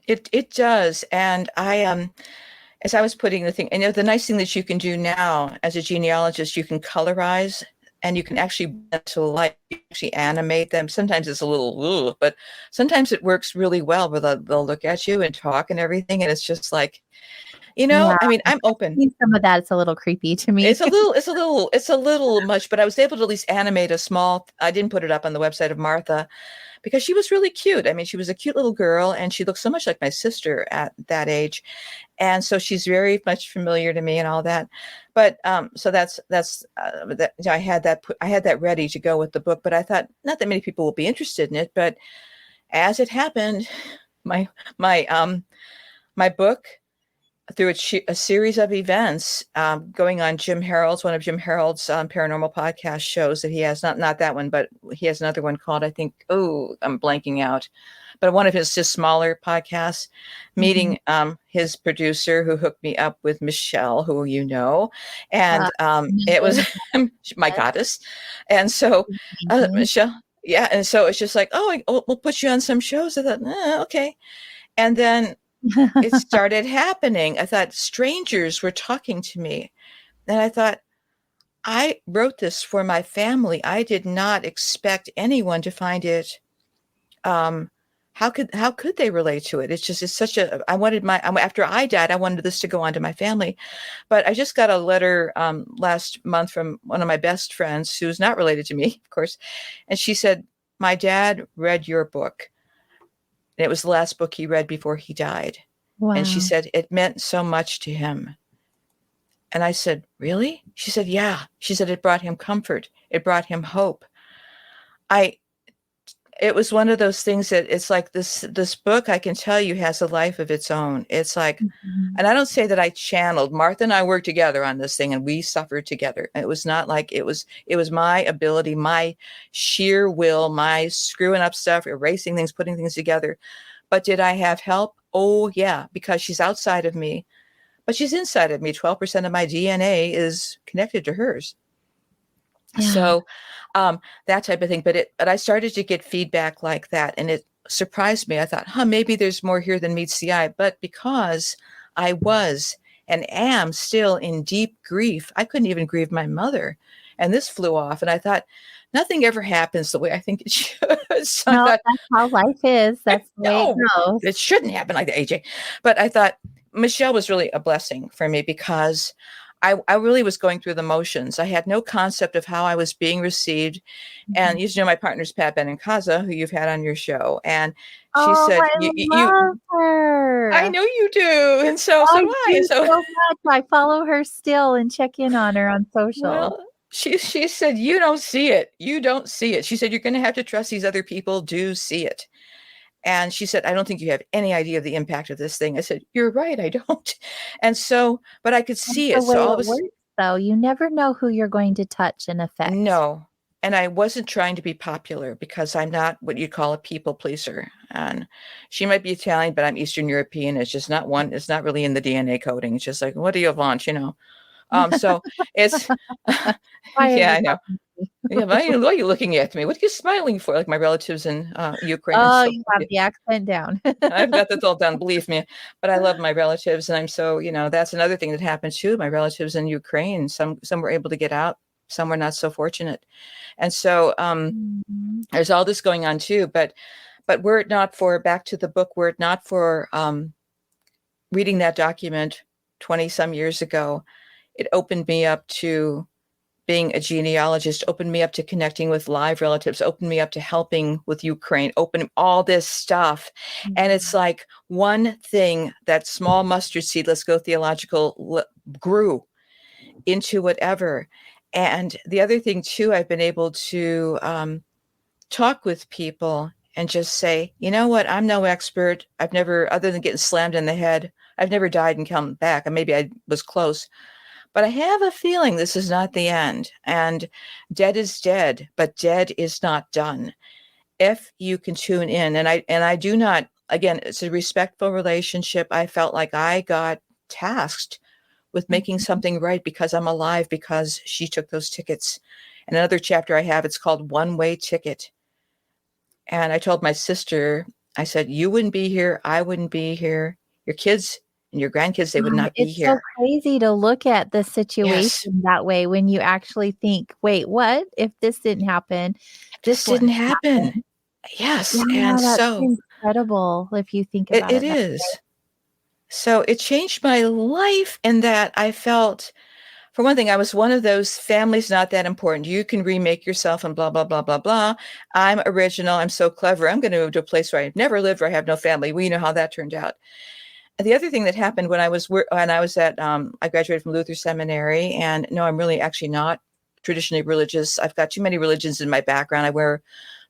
It does. And as I was putting the thing, and the nice thing that you can do now as a genealogist, you can colorize and you can actually bring them to life, you actually animate them. Sometimes it's a little, but sometimes it works really well where they'll look at you and talk and everything. And it's just like, I mean, I'm open. Some of that, it's a little creepy to me. It's a little much, but I was able to at least animate I didn't put it up on the website of Martha because she was really cute. I mean, she was a cute little girl and she looked so much like my sister at that age. And so she's very much familiar to me and all that. But so that's I had that ready to go with the book, but I thought not that many people will be interested in it. But as it happened, my book, through a series of events going on one of Jim Harold's paranormal podcast shows that he has, not that one, but he has another one called, I think, I'm blanking out, but one of his just smaller podcasts, meeting his producer who hooked me up with Michelle, who and it was my goddess. And so Michelle, yeah. And so it's just like, we'll put you on some shows. I thought, okay. And then it started happening. I thought strangers were talking to me. And I thought, I wrote this for my family. I did not expect anyone to find it. How could they relate to it? After I died, I wanted this to go on to my family. But I just got a letter last month from one of my best friends who's not related to me, of course. And she said, my dad read your book. And it was the last book he read before he died. Wow. And she said, it meant so much to him. And I said, really? She said, yeah. She said, it brought him comfort. It brought him hope. It was one of those things that it's like this book, I can tell you, has a life of its own. It's like, and I don't say that I channeled. Martha and I worked together on this thing and we suffered together. It was not like it was my ability, my sheer will, my screwing up stuff, erasing things, putting things together. But did I have help? Oh yeah, because she's outside of me. but she's inside of me. 12% of my DNA is connected to hers. Yeah. So that type of thing. But I started to get feedback like that, and it surprised me. I thought, maybe there's more here than meets the eye. But because I was and am still in deep grief, I couldn't even grieve my mother. And this flew off. And I thought, nothing ever happens the way I think it should. So No, I thought, that's how life is. That's the way it goes. it shouldn't happen like that, AJ. But I thought Michelle was really a blessing for me because I really was going through the motions. I had no concept of how I was being received. And you know my partner's Pat Benincasa, who you've had on your show. And she said, I love her. I know you do. And so do I. So much. I follow her still and check in on her on social. Well, she said, you don't see it. You don't see it. She said, you're going to have to trust these other people do see it. And she said, I don't think you have any idea of the impact of this thing. I said, you're right. I don't. And so, but I could see it. So all of a sudden, though, you never know who you're going to touch and affect. No. And I wasn't trying to be popular because I'm not what you call a people pleaser. And she might be Italian, but I'm Eastern European. It's just not one. It's not really in the DNA coding. It's just like, what do you want? You know? So it's, yeah, I know. Yeah, why are you looking at me? What are you smiling for? Like my relatives in Ukraine. Oh, you have the accent down. I've got this all down, believe me. But I love my relatives, and I'm so, that's another thing that happened too. My relatives in Ukraine, some were able to get out, some were not so fortunate, and so there's all this going on too. But were it not for, back to the book, were it not for reading that document 20 some years ago, it opened me up to being a genealogist, opened me up to connecting with live relatives, opened me up to helping with Ukraine, open all this stuff. And it's like one thing, that small mustard seed, let's go theological, grew into whatever. And the other thing too, I've been able to talk with people and just say, you know what, I'm no expert. I've never, other than getting slammed in the head, I've never died and come back. And maybe I was close. But I have a feeling this is not the end, and dead is dead, but dead is not done. If you can tune in, and I do not, again, it's a respectful relationship. I felt like I got tasked with making something right because I'm alive, because she took those tickets. And another chapter I have, it's called One Way Ticket. And I told my sister, I said, you wouldn't be here. I wouldn't be here. Your kids and your grandkids, they would not be here. It's so crazy to look at the situation that way when you actually think, wait, what? If this didn't happen, this didn't happen. Yes. Yeah, and that's so incredible if you think about it. It is. So it changed my life in that I felt, for one thing, I was one of those families not that important. You can remake yourself and blah, blah, blah, blah, blah. I'm original. I'm so clever. I'm going to move to a place where I've never lived, where I have no family. We know how that turned out. The other thing that happened when I was at, I graduated from Luther Seminary, and no, I'm really actually not traditionally religious. I've got too many religions in my background. I wear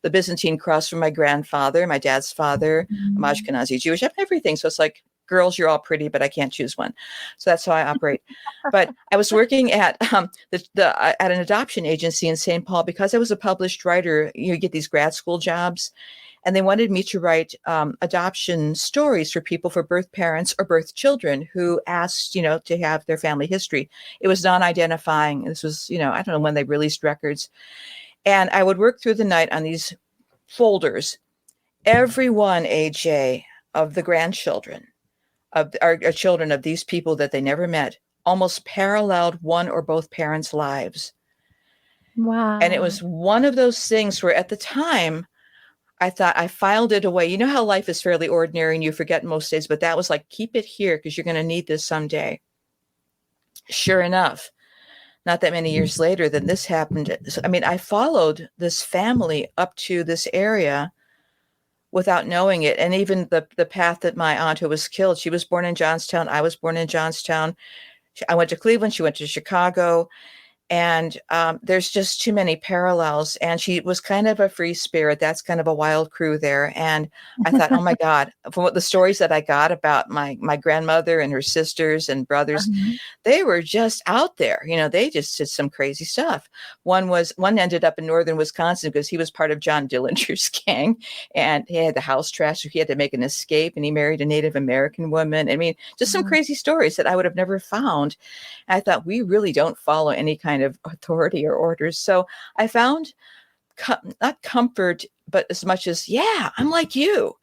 the Byzantine cross from my grandfather, my dad's father. I'm Ashkenazi Jewish. I have everything. So it's like, girls, you're all pretty, but I can't choose one. So that's how I operate. But I was working at at an adoption agency in St. Paul because I was a published writer. You get these grad school jobs. And they wanted me to write adoption stories for people, for birth parents or birth children who asked, to have their family history. It was non-identifying. This was, I don't know when they released records. And I would work through the night on these folders. Every one, AJ, of the grandchildren of our children of these people that they never met almost paralleled one or both parents' lives. Wow. And it was one of those things where at the time, I thought, I filed it away. You know how life is fairly ordinary and you forget most days, but that was like, keep it here because you're going to need this someday. Sure enough, not that many years later, then this happened. I mean, I followed this family up to this area without knowing it. And even the path that my aunt who was killed, she was born in Johnstown. I was born in Johnstown. I went to Cleveland. She went to Chicago. And there's just too many parallels. And she was kind of a free spirit. That's kind of a wild crew there. And I thought, oh my God, from what the stories that I got about my grandmother and her sisters and brothers, they were just out there. They just did some crazy stuff. One ended up in northern Wisconsin because he was part of John Dillinger's gang, and he had the house trash, so he had to make an escape, and he married a Native American woman. I mean, just some crazy stories that I would have never found. And I thought, we really don't follow any kind of authority or orders. So I found not comfort, but as much as, yeah, I'm like you.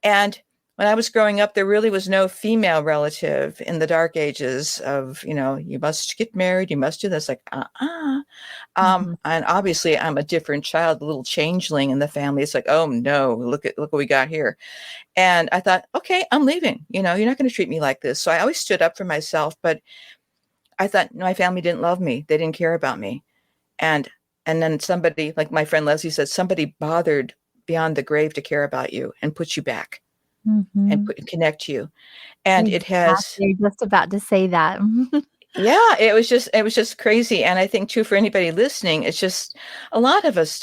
And when I was growing up, there really was no female relative in the dark ages of, you must get married, you must do this, like, And obviously I'm a different child, a little changeling in the family. It's like, oh no, look what we got here. And I thought, okay, I'm leaving. You're not going to treat me like this. So I always stood up for myself, but I thought my family didn't love me. They didn't care about me. And then somebody, like my friend Leslie said, somebody bothered beyond the grave to care about you and put you back and connect you. And it has. You're just about to say that. Yeah, it was just crazy. And I think too, for anybody listening, it's just a lot of us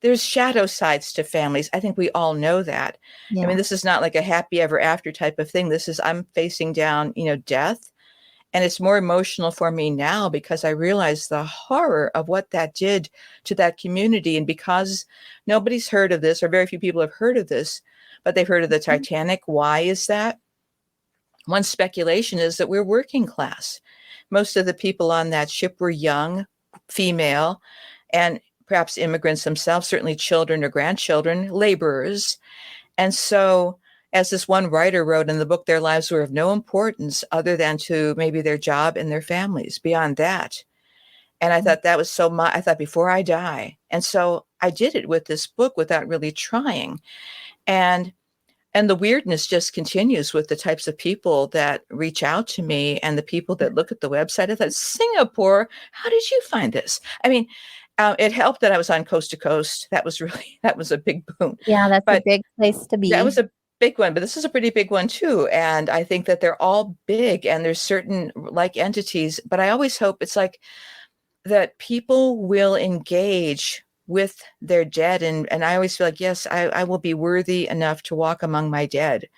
there's shadow sides to families. I think we all know that. Yeah. I mean, this is not like a happy ever after type of thing. I'm facing down, death. And it's more emotional for me now because I realize the horror of what that did to that community. And because nobody's heard of this, or very few people have heard of this, but they've heard of the Titanic. Why is that? One speculation is that we're working class. Most of the people on that ship were young, female, and perhaps immigrants themselves, certainly children or grandchildren, laborers. And so, as this one writer wrote in the book, their lives were of no importance other than to maybe their job and their families, beyond that. And I thought that was so much. I thought, before I die. And so I did it with this book without really trying. And the weirdness just continues with the types of people that reach out to me and the people that look at the website. I thought, Singapore, how did you find this? I mean, it helped that I was on Coast to Coast. That was a big boon. Yeah, that's a big place to be. That was a big one, but this is a pretty big one too. And I think that they're all big and there's certain like entities, but I always hope it's like that people will engage with their dead. And I always feel like, yes, I will be worthy enough to walk among my dead.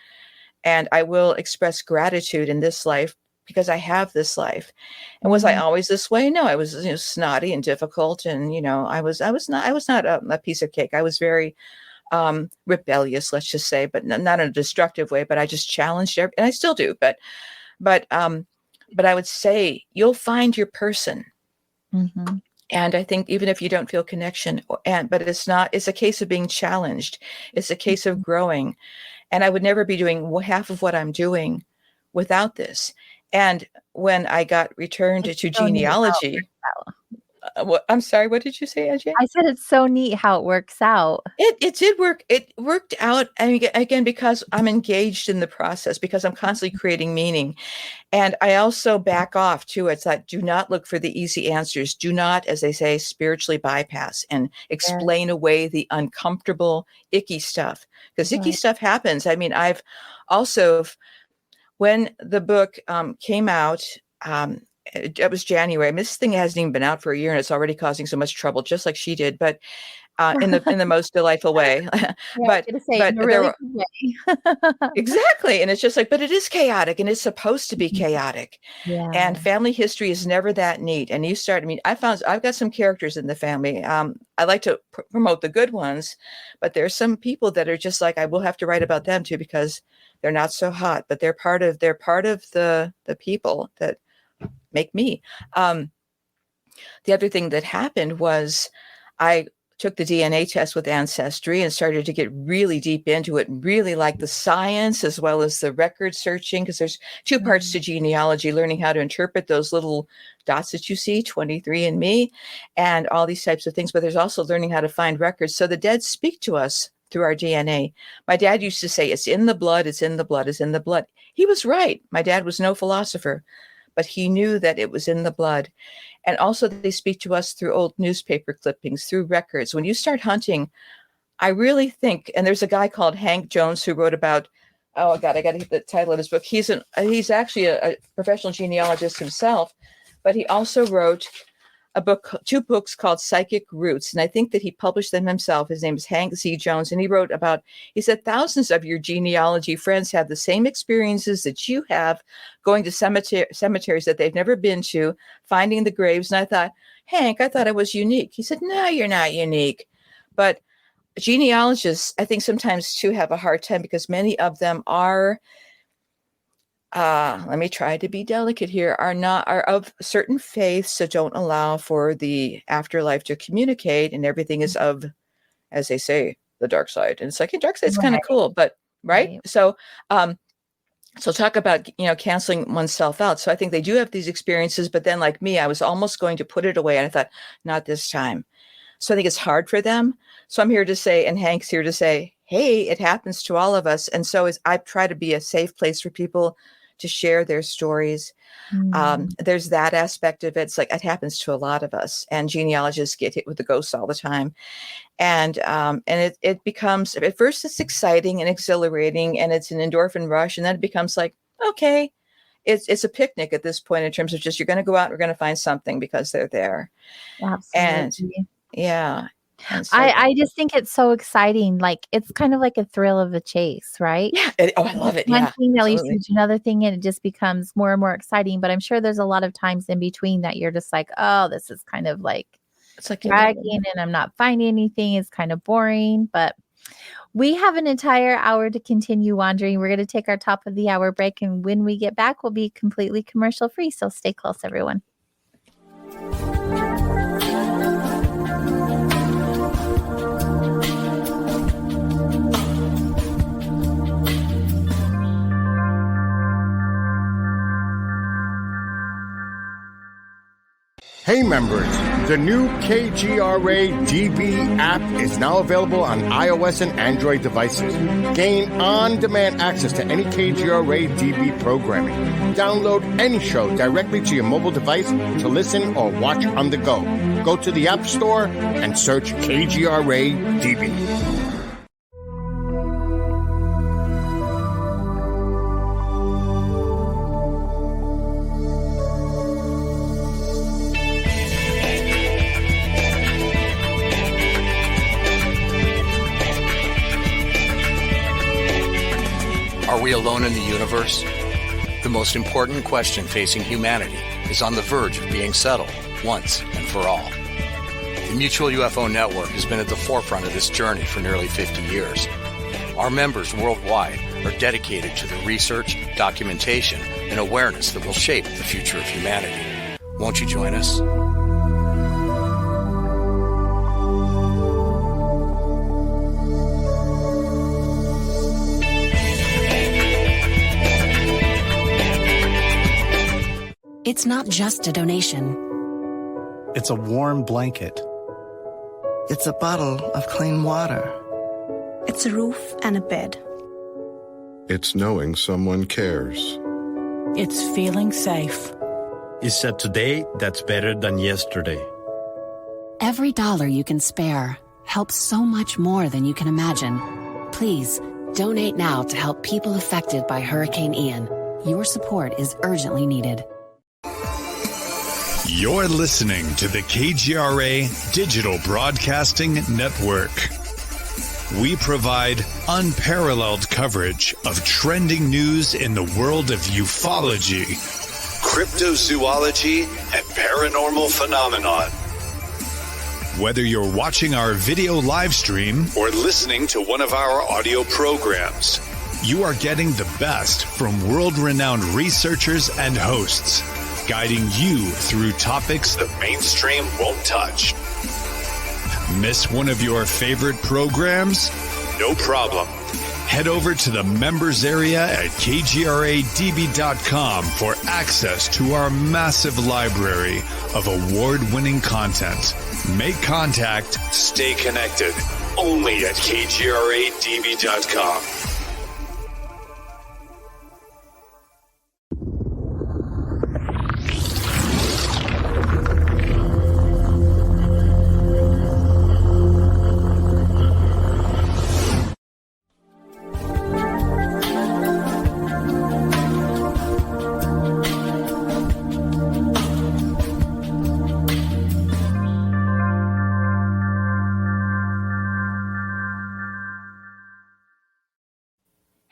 And I will express gratitude in this life because I have this life. And was I always this way? No, I was snotty and difficult. And, I was not a piece of cake. I was very rebellious, let's just say, but not in a destructive way, but I just challenged and I still do. But I would say you'll find your person. And I think even if you don't feel connection, but it's a case of being challenged. It's a case of growing. And I would never be doing half of what I'm doing without this. And when I got returned to genealogy, I'm sorry, what did you say, Ajay? I said it's so neat how it works out. It did work. It worked out. I mean, again, because I'm engaged in the process, because I'm constantly creating meaning. And I also back off too. It's like, do not look for the easy answers. Do not, as they say, spiritually bypass and explain away the uncomfortable, icky stuff. Because icky stuff happens. I mean, I've also, when the book came out, it was January. I mean, this thing hasn't even been out for a year and it's already causing so much trouble, just like she did, but in the most delightful way. But in a really good way. Exactly. And it's just like, but it is chaotic and it's supposed to be chaotic. Yeah. And family history is never that neat. And I've got some characters in the family. I like to promote the good ones, but there's some people that are just like, I will have to write about them too, because they're not so hot, but they're part of the people that make me. The other thing that happened was I took the DNA test with Ancestry and started to get really deep into it, really like the science as well as the record searching, because there's two parts to genealogy, learning how to interpret those little dots that you see, 23andMe, and all these types of things. But there's also learning how to find records. So the dead speak to us through our DNA. My dad used to say, it's in the blood, it's in the blood, it's in the blood. He was right. My dad was no philosopher, but he knew that it was in the blood. And also they speak to us through old newspaper clippings, through records. When you start hunting, I really think, and there's a guy called Hank Jones who wrote about, oh God, I got to hit the title of his book. He's actually a professional genealogist himself, but he also wrote two books called Psychic Roots. And I think that he published them himself. His name is Hank Z. Jones. And he said, thousands of your genealogy friends have the same experiences that you have, going to cemeteries that they've never been to, finding the graves. And I thought, Hank, I thought I was unique. He said, no, you're not unique. But genealogists, I think sometimes too, have a hard time because many of them are, let me try to be delicate here, are of certain faiths that don't allow for the afterlife to communicate, and everything is of, as they say, the dark side. And it's like, hey, dark side's kind of cool, but right. So talk about, canceling oneself out. So I think they do have these experiences, but then like me, I was almost going to put it away. And I thought, not this time. So I think it's hard for them. So I'm here to say, and Hank's here to say, hey, it happens to all of us. And so I try to be a safe place for people to share their stories. There's that aspect of it. It's like, it happens to a lot of us, and genealogists get hit with the ghosts all the time. And it becomes, at first it's exciting and exhilarating, and it's an endorphin rush. And then it becomes like, okay, it's a picnic at this point, in terms of just, you're going to go out and we're going to find something because they're there. Absolutely. And yeah. So, I just think it's so exciting. Like, it's kind of like a thrill of the chase, right? Yeah. I love it. One Yeah. thing that leads Absolutely. to another thing, and it just becomes more and more exciting. But I'm sure there's a lot of times in between that you're just like, oh, this is kind of like It's like dragging, and I'm not finding anything. It's kind of boring. But we have an entire hour to continue wandering. We're going to take our top of the hour break, and when we get back, we'll be completely commercial free. So stay close, everyone. Hey members, the new KGRA DB app is now available on iOS and Android devices. Gain on-demand access to any KGRA DB programming. Download any show directly to your mobile device to listen or watch on the go. Go to the App Store and search KGRA DB. Are we alone in the universe? The most important question facing humanity is on the verge of being settled once and for all. The Mutual UFO Network has been at the forefront of this journey for nearly 50 years. Our members worldwide are dedicated to the research, documentation, and awareness that will shape the future of humanity. Won't you join us? It's not just a donation. It's a warm blanket. It's a bottle of clean water. It's a roof and a bed. It's knowing someone cares. It's feeling safe. Is said today that's better than yesterday. Every dollar you can spare helps so much more than you can imagine. Please donate now to help people affected by Hurricane Ian. Your support is urgently needed. You're listening to the KGRA Digital Broadcasting Network. We provide unparalleled coverage of trending news in the world of ufology, cryptozoology, and paranormal phenomenon. Whether you're watching our video live stream or listening to one of our audio programs, you are getting the best from world-renowned researchers and hosts, guiding you through topics the mainstream won't touch. Miss one of your favorite programs? No problem. Head over to the members area at kgradb.com for access to our massive library of award-winning content. Make contact, stay connected, only at kgradb.com.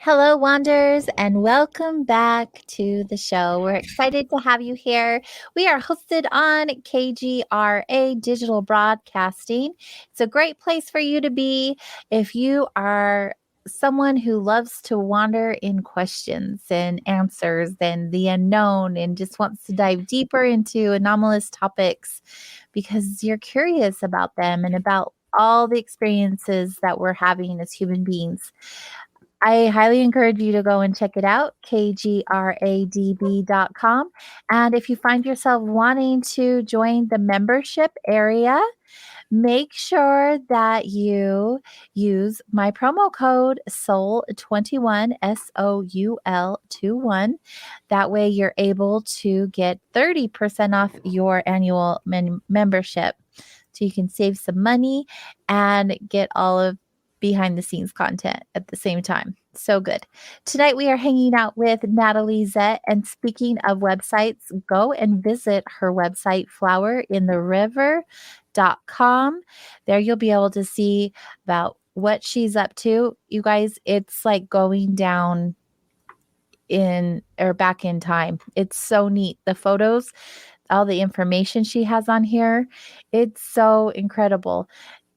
Hello, Wanderers, and welcome back to the show. We're excited to have you here. We are hosted on KGRA Digital Broadcasting. It's a great place for you to be if you are someone who loves to wander in questions and answers and the unknown and just wants to dive deeper into anomalous topics because you're curious about them and about all the experiences that we're having as human beings. I highly encourage you to go and check it out, kgradb.com. And if you find yourself wanting to join the membership area, make sure that you use my promo code SOUL21, SOUL21. That way you're able to get 30% off your annual membership. So you can save some money and get all of behind the scenes content at the same time. So good. Tonight we are hanging out with Natalie Zett. And speaking of websites, go and visit her website, flowerintheriver.com. There you'll be able to see about what she's up to. You guys, it's like going down back in time. It's so neat. The photos, all the information she has on here, it's so incredible.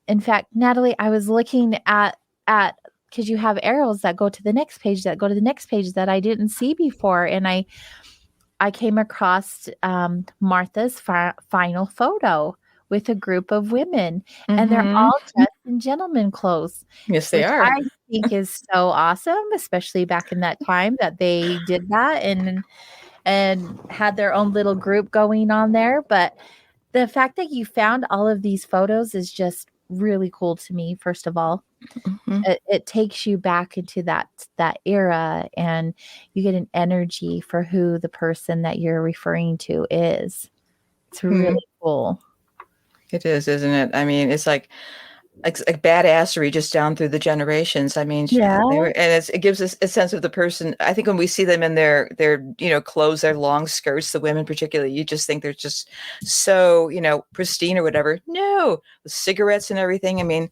In fact, Natalie, I was looking at because you have arrows that go to the next page that I didn't see before, and I came across Martha's final photo with a group of women, and they're all dressed in gentleman clothes. Yes, they are. I think is so awesome, especially back in that time that they did that and had their own little group going on there. But the fact that you found all of these photos is just really cool to me. First of all, it takes you back into that era, and you get an energy for who the person that you're referring to is. It's really cool. It is, isn't it? I mean, it's like badassery just down through the generations. I mean, it gives us a sense of the person. I think when we see them in their clothes, their long skirts, the women particularly, you just think they're just so, pristine or whatever. No, with cigarettes and everything. I mean,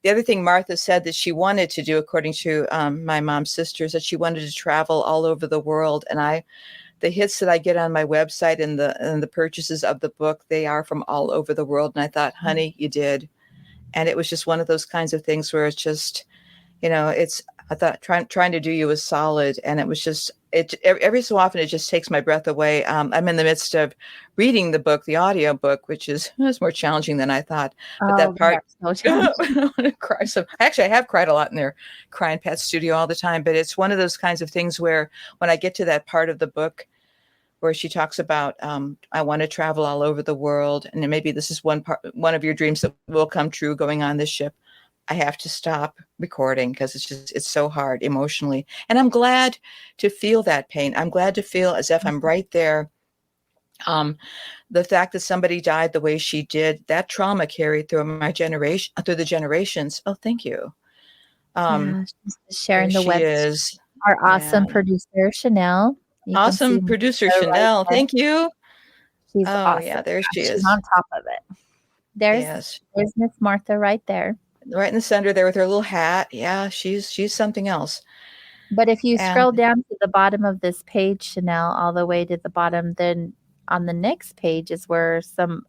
the other thing Martha said that she wanted to do, according to my mom's sisters, that she wanted to travel all over the world. And the hits that I get on my website and the purchases of the book, they are from all over the world. And I thought, honey, you did. And it was just one of those kinds of things where it's just, I thought trying to do you a solid. And it was just, every so often, it just takes my breath away. I'm in the midst of reading the book, the audio book, which is more challenging than I thought. But that part, so I want to cry. So actually, I have cried a lot in their Crying Pat studio all the time. But it's one of those kinds of things where when I get to that part of the book, where she talks about, I want to travel all over the world. And maybe this is one of your dreams that will come true going on this ship. I have to stop recording because it's so hard emotionally. And I'm glad to feel that pain. I'm glad to feel as if I'm right there. The fact that somebody died the way she did, that trauma carried through my generation, through the generations. Oh, thank you. She's sharing the web. Is our awesome producer, Chanel. Awesome producer Chanel. Thank you. She's awesome. Yeah, there she is. She's on top of it. There's Miss Martha right there. Right in the center there with her little hat. Yeah, she's something else. But if you scroll down to the bottom of this page, Chanel, all the way to the bottom, then on the next page is where some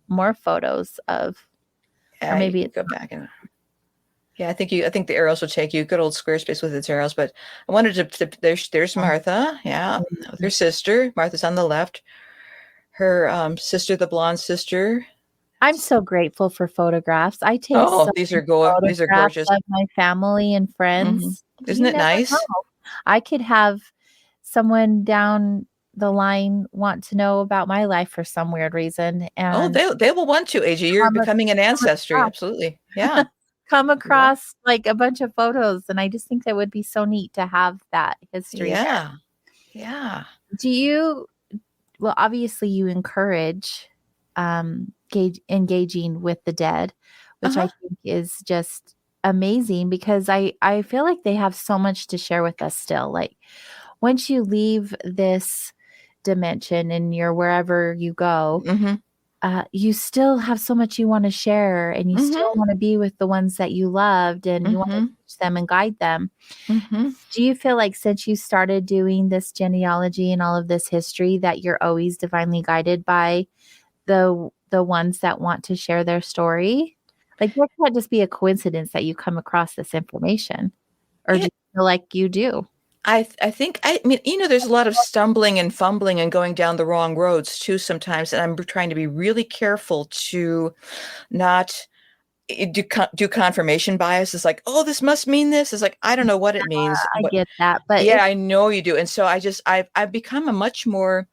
more photos of, or maybe it's go back and. Yeah, I think the arrows will take you. Good old Squarespace with its arrows. But I wanted to there's Martha, with her sister. Martha's on the left. Her sister, the blonde sister. I'm so grateful for photographs. I take these are gorgeous of my family and friends. Isn't it nice? I could have someone down the line want to know about my life for some weird reason. And they will want to, AJ. You're becoming an ancestry. Absolutely. Yeah. Come across like a bunch of photos, and I just think that would be so neat to have that history. Yeah. Do you? Well, obviously, you encourage engaging with the dead, which I think is just amazing because I feel like they have so much to share with us still. Like once you leave this dimension and you're wherever you go, you still have so much you want to share, and you still want to be with the ones that you loved, and you want to teach them and guide them. Do you feel like since you started doing this genealogy and all of this history that you're always divinely guided by the ones that want to share their story? Like, that can't just be a coincidence that you come across this information, or do you feel like you do? I mean, there's a lot of stumbling and fumbling and going down the wrong roads too sometimes. And I'm trying to be really careful to not do confirmation bias. It's like, oh, this must mean this. It's like, I don't know what it means. I get that. But yeah, I know you do. And so I've become a much more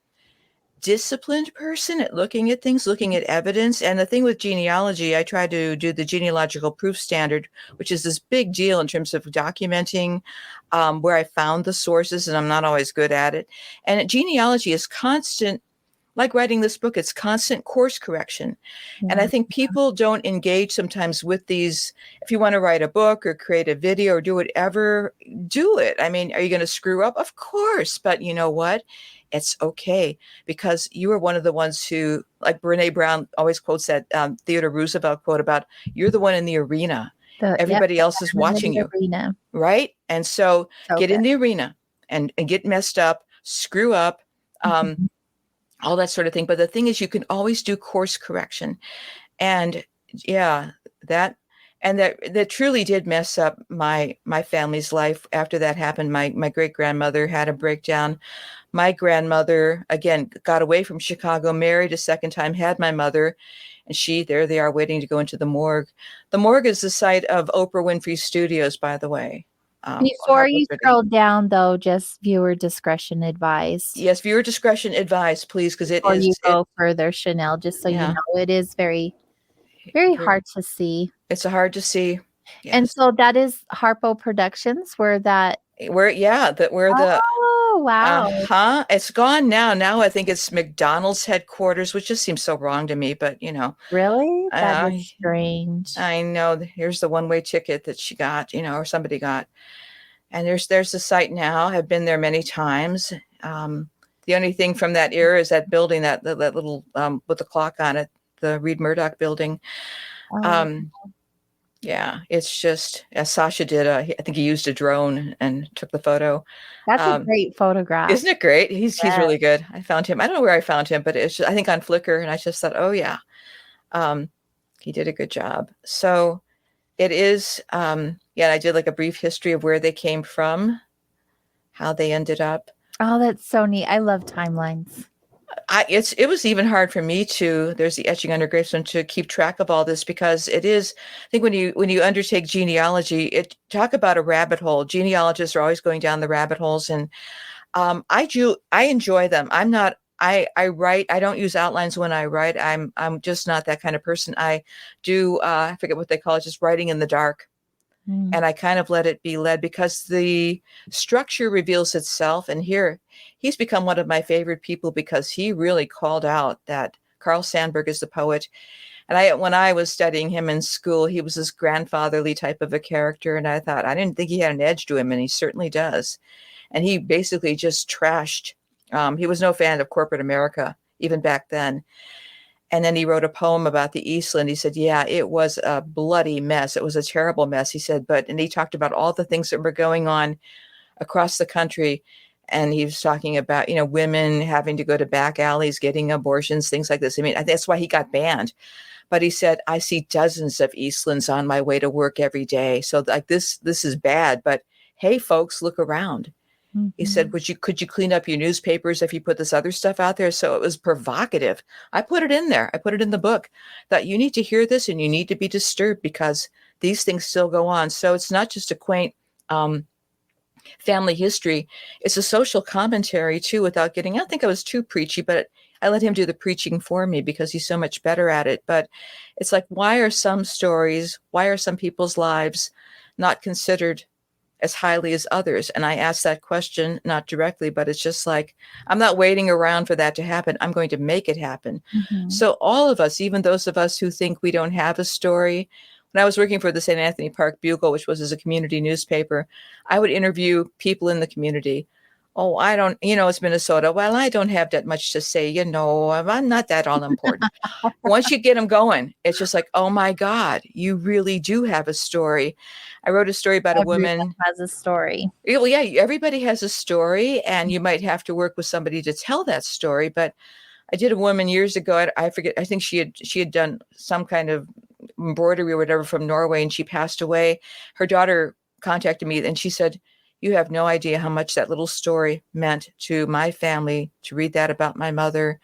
disciplined person at looking at things, looking at evidence. And the thing with genealogy, I try to do the genealogical proof standard, which is this big deal in terms of documenting where I found the sources, and I'm not always good at it. And genealogy is constant, like writing this book, it's constant course correction. And I think people don't engage sometimes with these. If you want to write a book or create a video or do whatever, do it. I mean, are you going to screw up? Of course. But you know what? It's okay, because you are one of the ones who, like Brene Brown always quotes that Theodore Roosevelt quote about, you're the one in the arena. Everybody else is watching you. Arena. Right? And so get in the arena and get messed up, screw up, all that sort of thing. But the thing is, you can always do course correction. And that truly did mess up my family's life. After that happened, my great-grandmother had a breakdown. My grandmother, again, got away from Chicago, married a second time, had my mother, and there they are waiting to go into the morgue. The morgue is the site of Oprah Winfrey Studios, by the way. Before you scroll down, though, just viewer discretion advised. Yes, viewer discretion advised, please, because Before you go further, Chanel, just so you know, it is very, very hard to see. It's hard to see. Yes. And so that is Harpo Productions, Oh, wow. It's gone now. Now I think it's McDonald's headquarters, which just seems so wrong to me, but Really? That is strange. I know. Here's the one-way ticket that she got, or somebody got. And there's the site now. I've been there many times. The only thing from that era is that building, that little with the clock on it, the Reed Murdoch building. Yeah, it's just, as Sasha did, I think he used a drone and took the photo. That's a great photograph. Isn't it great? He's really good. I found him. I don't know where I found him, but it's just, I think on Flickr, and I just thought, oh yeah, he did a good job. So it is, I did like a brief history of where they came from, how they ended up. Oh, that's so neat. I love timelines. It was even hard for me there's the etching under gravestone, to keep track of all this, because it is, I think when you undertake genealogy, talk about a rabbit hole. Genealogists are always going down the rabbit holes, and I enjoy them. I write, I don't use outlines when I write. I'm just not that kind of person. I do, I forget what they call it, just writing in the dark. And I kind of let it be led, because the structure reveals itself. And here, he's become one of my favorite people, because he really called out that Carl Sandburg is the poet. And when I was studying him in school, he was this grandfatherly type of a character. And I thought, I didn't think he had an edge to him, and he certainly does. And he basically just trashed. He was no fan of corporate America, even back then. And then he wrote a poem about the Eastland. He said, yeah, it was a bloody mess. It was a terrible mess. He said, and he talked about all the things that were going on across the country. And he was talking about, women having to go to back alleys, getting abortions, things like this. I mean, that's why he got banned. But he said, I see dozens of Eastlands on my way to work every day. So like this is bad. But hey, folks, look around. He said, could you clean up your newspapers if you put this other stuff out there? So it was provocative. I put it in there. I put it in the book, that you need to hear this and you need to be disturbed, because these things still go on. So it's not just a quaint family history. It's a social commentary too, without getting, I don't think I was too preachy, but I let him do the preaching for me, because he's so much better at it. But it's like, why are some people's lives not considered as highly as others? And I asked that question, not directly, but it's just like, I'm not waiting around for that to happen. I'm going to make it happen. So all of us, even those of us who think we don't have a story, when I was working for the St. Anthony Park Bugle, which was as a community newspaper, I would interview people in the community. Oh, I don't, it's Minnesota. Well, I don't have that much to say. I'm not that all important. Once you get them going, it's just like, oh my God, you really do have a story. I wrote a story about a Everyone woman. has a story. Well, yeah, everybody has a story, and you might have to work with somebody to tell that story. But I did a woman years ago. I forget. I think she had done some kind of embroidery or whatever from Norway, and she passed away. Her daughter contacted me, and she said, "You have no idea how much that little story meant to my family to read that about my mother."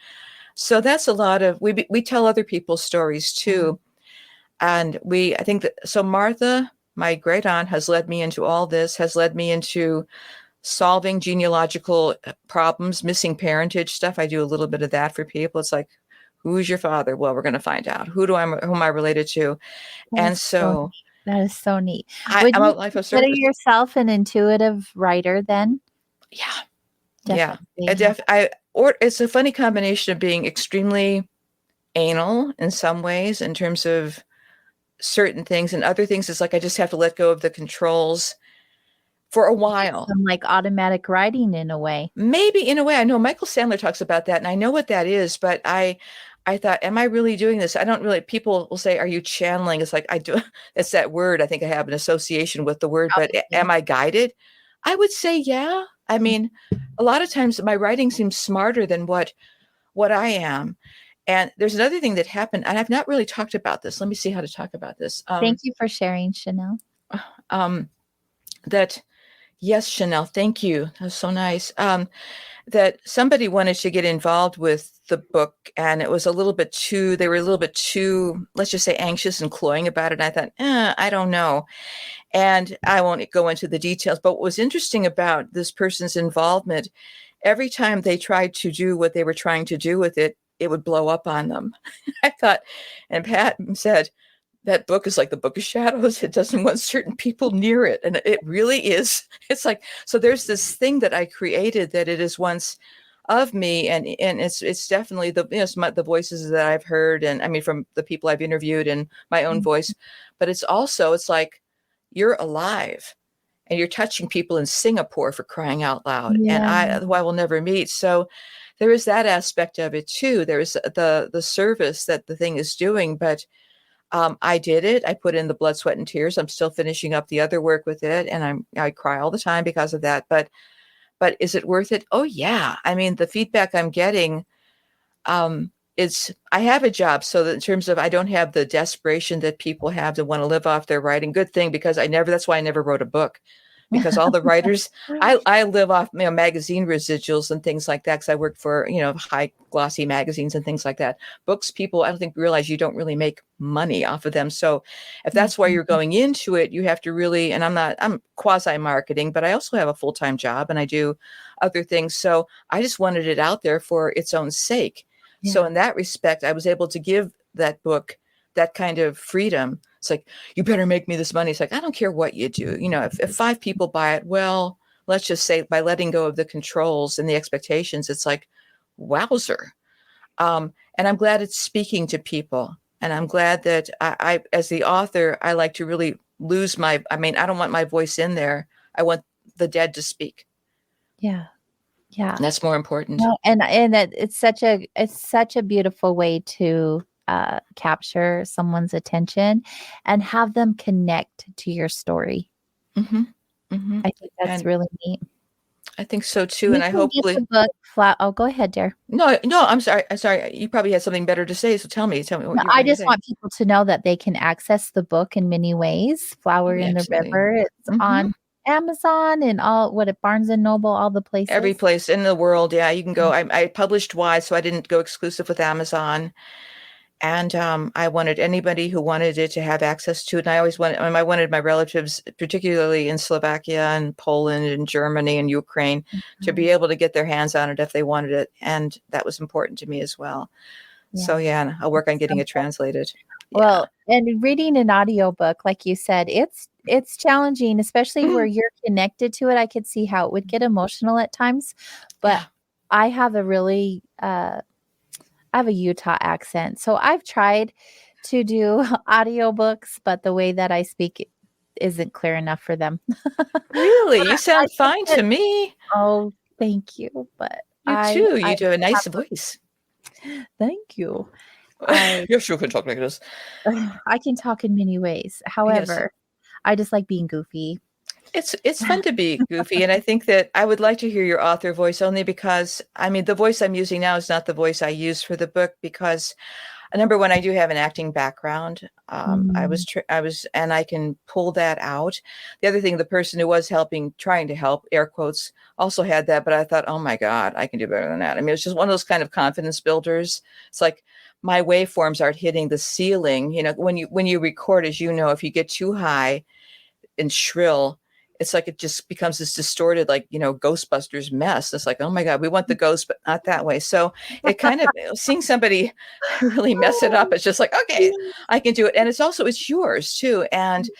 So that's a lot of we tell other people's stories too, and I think that so Martha, my great aunt, has led me into all this. Has led me into solving genealogical problems, missing parentage stuff. I do a little bit of that for people. It's like, who's your father? Well, we're going to find out. Who am I related to? And so that is so neat. I'm Would a you life of consider service. yourself an intuitive writer then? Yeah. Definitely. It's a funny combination of being extremely anal in some ways in terms of certain things, and other things it's like I just have to let go of the controls for a while. Some like automatic writing in a way. Maybe in a way. I know Michael Sandler talks about that, and I know what that is, but I thought, am I really doing this? I don't really. People will say, are you channeling? It's like I do. It's that word. I think I have an association with the word, but am I guided? I would say, yeah. I mean, a lot of times my writing seems smarter than what I am. And there's another thing that happened, and I've not really talked about this. Let me see how to talk about this. Thank you for sharing, Chanel. Yes, Chanel, thank you. That was so nice. That somebody wanted to get involved with the book, and it was they were a little bit too, let's just say, anxious and cloying about it. I thought, I don't know. And I won't go into the details, but what was interesting about this person's involvement, every time they tried to do what they were trying to do with it, it would blow up on them. I thought, and Pat said, that book is like the book of shadows. It doesn't want certain people near it. And it really is. It's like, so there's this thing that I created that it is once of me. And it's definitely the voices that I've heard. And I mean, from the people I've interviewed and my own voice, but it's like, you're alive and you're touching people in Singapore, for crying out loud. Yeah. And I will never meet. So there is that aspect of it too. There is the service that the thing is doing, but I did it. I put in the blood, sweat, and tears. I'm still finishing up the other work with it, and I cry all the time because of that. But is it worth it? Oh yeah. I mean, the feedback I'm getting, I have a job, so that in terms of I don't have the desperation that people have to want to live off their writing. Good thing, because that's why I never wrote a book. Because all the writers, I live off magazine residuals and things like that, because I work for high glossy magazines and things like that. Books, people I don't think realize you don't really make money off of them. So if that's why you're going into it, you have to really, and I'm quasi marketing, but I also have a full-time job and I do other things. So I just wanted it out there for its own sake. Yeah. So in that respect, I was able to give that book that kind of freedom. It's like, you better make me this money. It's like, I don't care what you do. If 5 people buy it, well, let's just say by letting go of the controls and the expectations, it's like, wowzer. And I'm glad it's speaking to people. And I'm glad that I as the author, I like to really I don't want my voice in there. I want the dead to speak. Yeah. Yeah. And that's more important. No, and it's such a beautiful way to capture someone's attention and have them connect to your story. Mm-hmm. Mm-hmm. I think that's really neat. I think so too. And I hopefully get the book flat. Oh, go ahead, dear. No, I'm sorry. You probably had something better to say. So tell me what I just want people to know that they can access the book in many ways. Flower in the River. It's on Amazon and Barnes and Noble, all the places. Every place in the world. Yeah, you can go. I published wide, so I didn't go exclusive with Amazon. And I wanted anybody who wanted it to have access to it. And I wanted my relatives, particularly in Slovakia and Poland and Germany and Ukraine, to be able to get their hands on it if they wanted it. And that was important to me as well. Yeah. So yeah, I'll work on getting it translated. Well, and reading an audiobook, like you said, it's challenging, especially where you're connected to it. I could see how it would get emotional at times, but I have I have a Utah accent. So I've tried to do audiobooks, but the way that I speak isn't clear enough for them. Really? You sound fine to me. Oh, Thank you, but You too. You do a nice voice. Thank you. Yes, you can talk like this. I can talk in many ways. However, I just like being goofy. It's fun to be goofy, and I think that I would like to hear your author voice only because, I mean, the voice I'm using now is not the voice I used for the book because, number one, I do have an acting background. I was, and I can pull that out. The other thing, the person who was trying to help, air quotes, also had that, but I thought, oh my God, I can do better than that. I mean, it's just one of those kind of confidence builders. It's like my waveforms aren't hitting the ceiling. You know, when you record, as you know, if you get too high and shrill, it's like it just becomes this distorted, like, you know, Ghostbusters mess. It's like, oh my God, we want the ghost, but not that way. So it kind of, seeing somebody really mess it up, it's just like, okay, I can do it. And it's yours too. And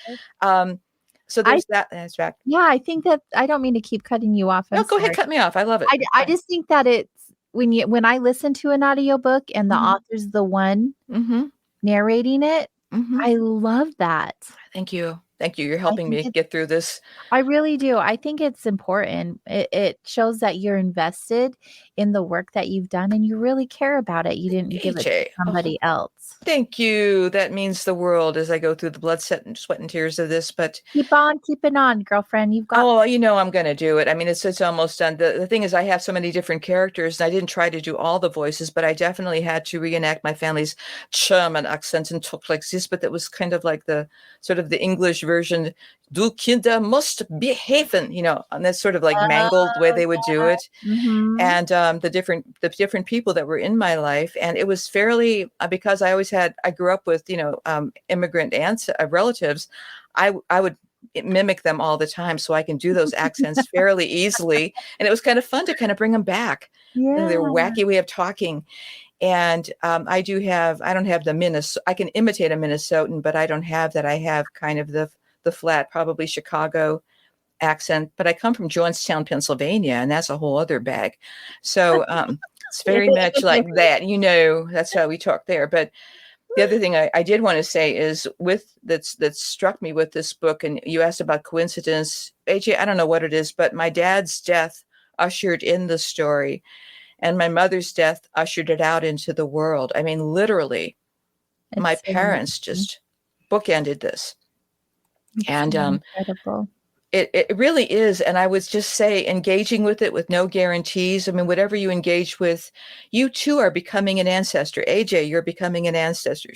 so there's that aspect. Yeah, I think that, I don't mean to keep cutting you off. No, go ahead, cut me off. I love it. I just think that it's when I listen to an audiobook and the author's the one narrating it, I love that. Thank you. Thank you. You're helping me get through this. I really do. I think it's important. It shows that you're invested in the work that you've done and you really care about it. You didn't give it to somebody else. Thank you. That means the world as I go through the blood, sweat, and tears of this. But keep on keeping on, girlfriend. You've got. Oh, you know, I'm going to do it. I mean, it's almost done. The thing is, I have so many different characters, and I didn't try to do all the voices, but I definitely had to reenact my family's German accents and talk like this. But that was kind of like the sort of the English version. Du Kinder must behaven, you know, and that's sort of like mangled way they would do it. And the different people that were in my life, and it was fairly because I grew up with, you know, immigrant aunts, relatives. I would mimic them all the time, so I can do those accents fairly easily, and it was kind of fun to kind of bring them back. Yeah, their wacky way of talking. And I don't have the Minnesota. I can imitate a Minnesotan, but I don't have that. I have kind of the flat, probably Chicago accent, but I come from Johnstown, Pennsylvania, and that's a whole other bag. So it's very much like that, you know, that's how we talk there. But the other thing I did want to say is that struck me with this book, and you asked about coincidence, AJ, I don't know what it is, but my dad's death ushered in the story, and my mother's death ushered it out into the world. I mean, literally, my parents just bookended this. And incredible. It really is. And I would just say engaging with it with no guarantees. I mean, whatever you engage with, you too are becoming an ancestor. AJ, you're becoming an ancestor.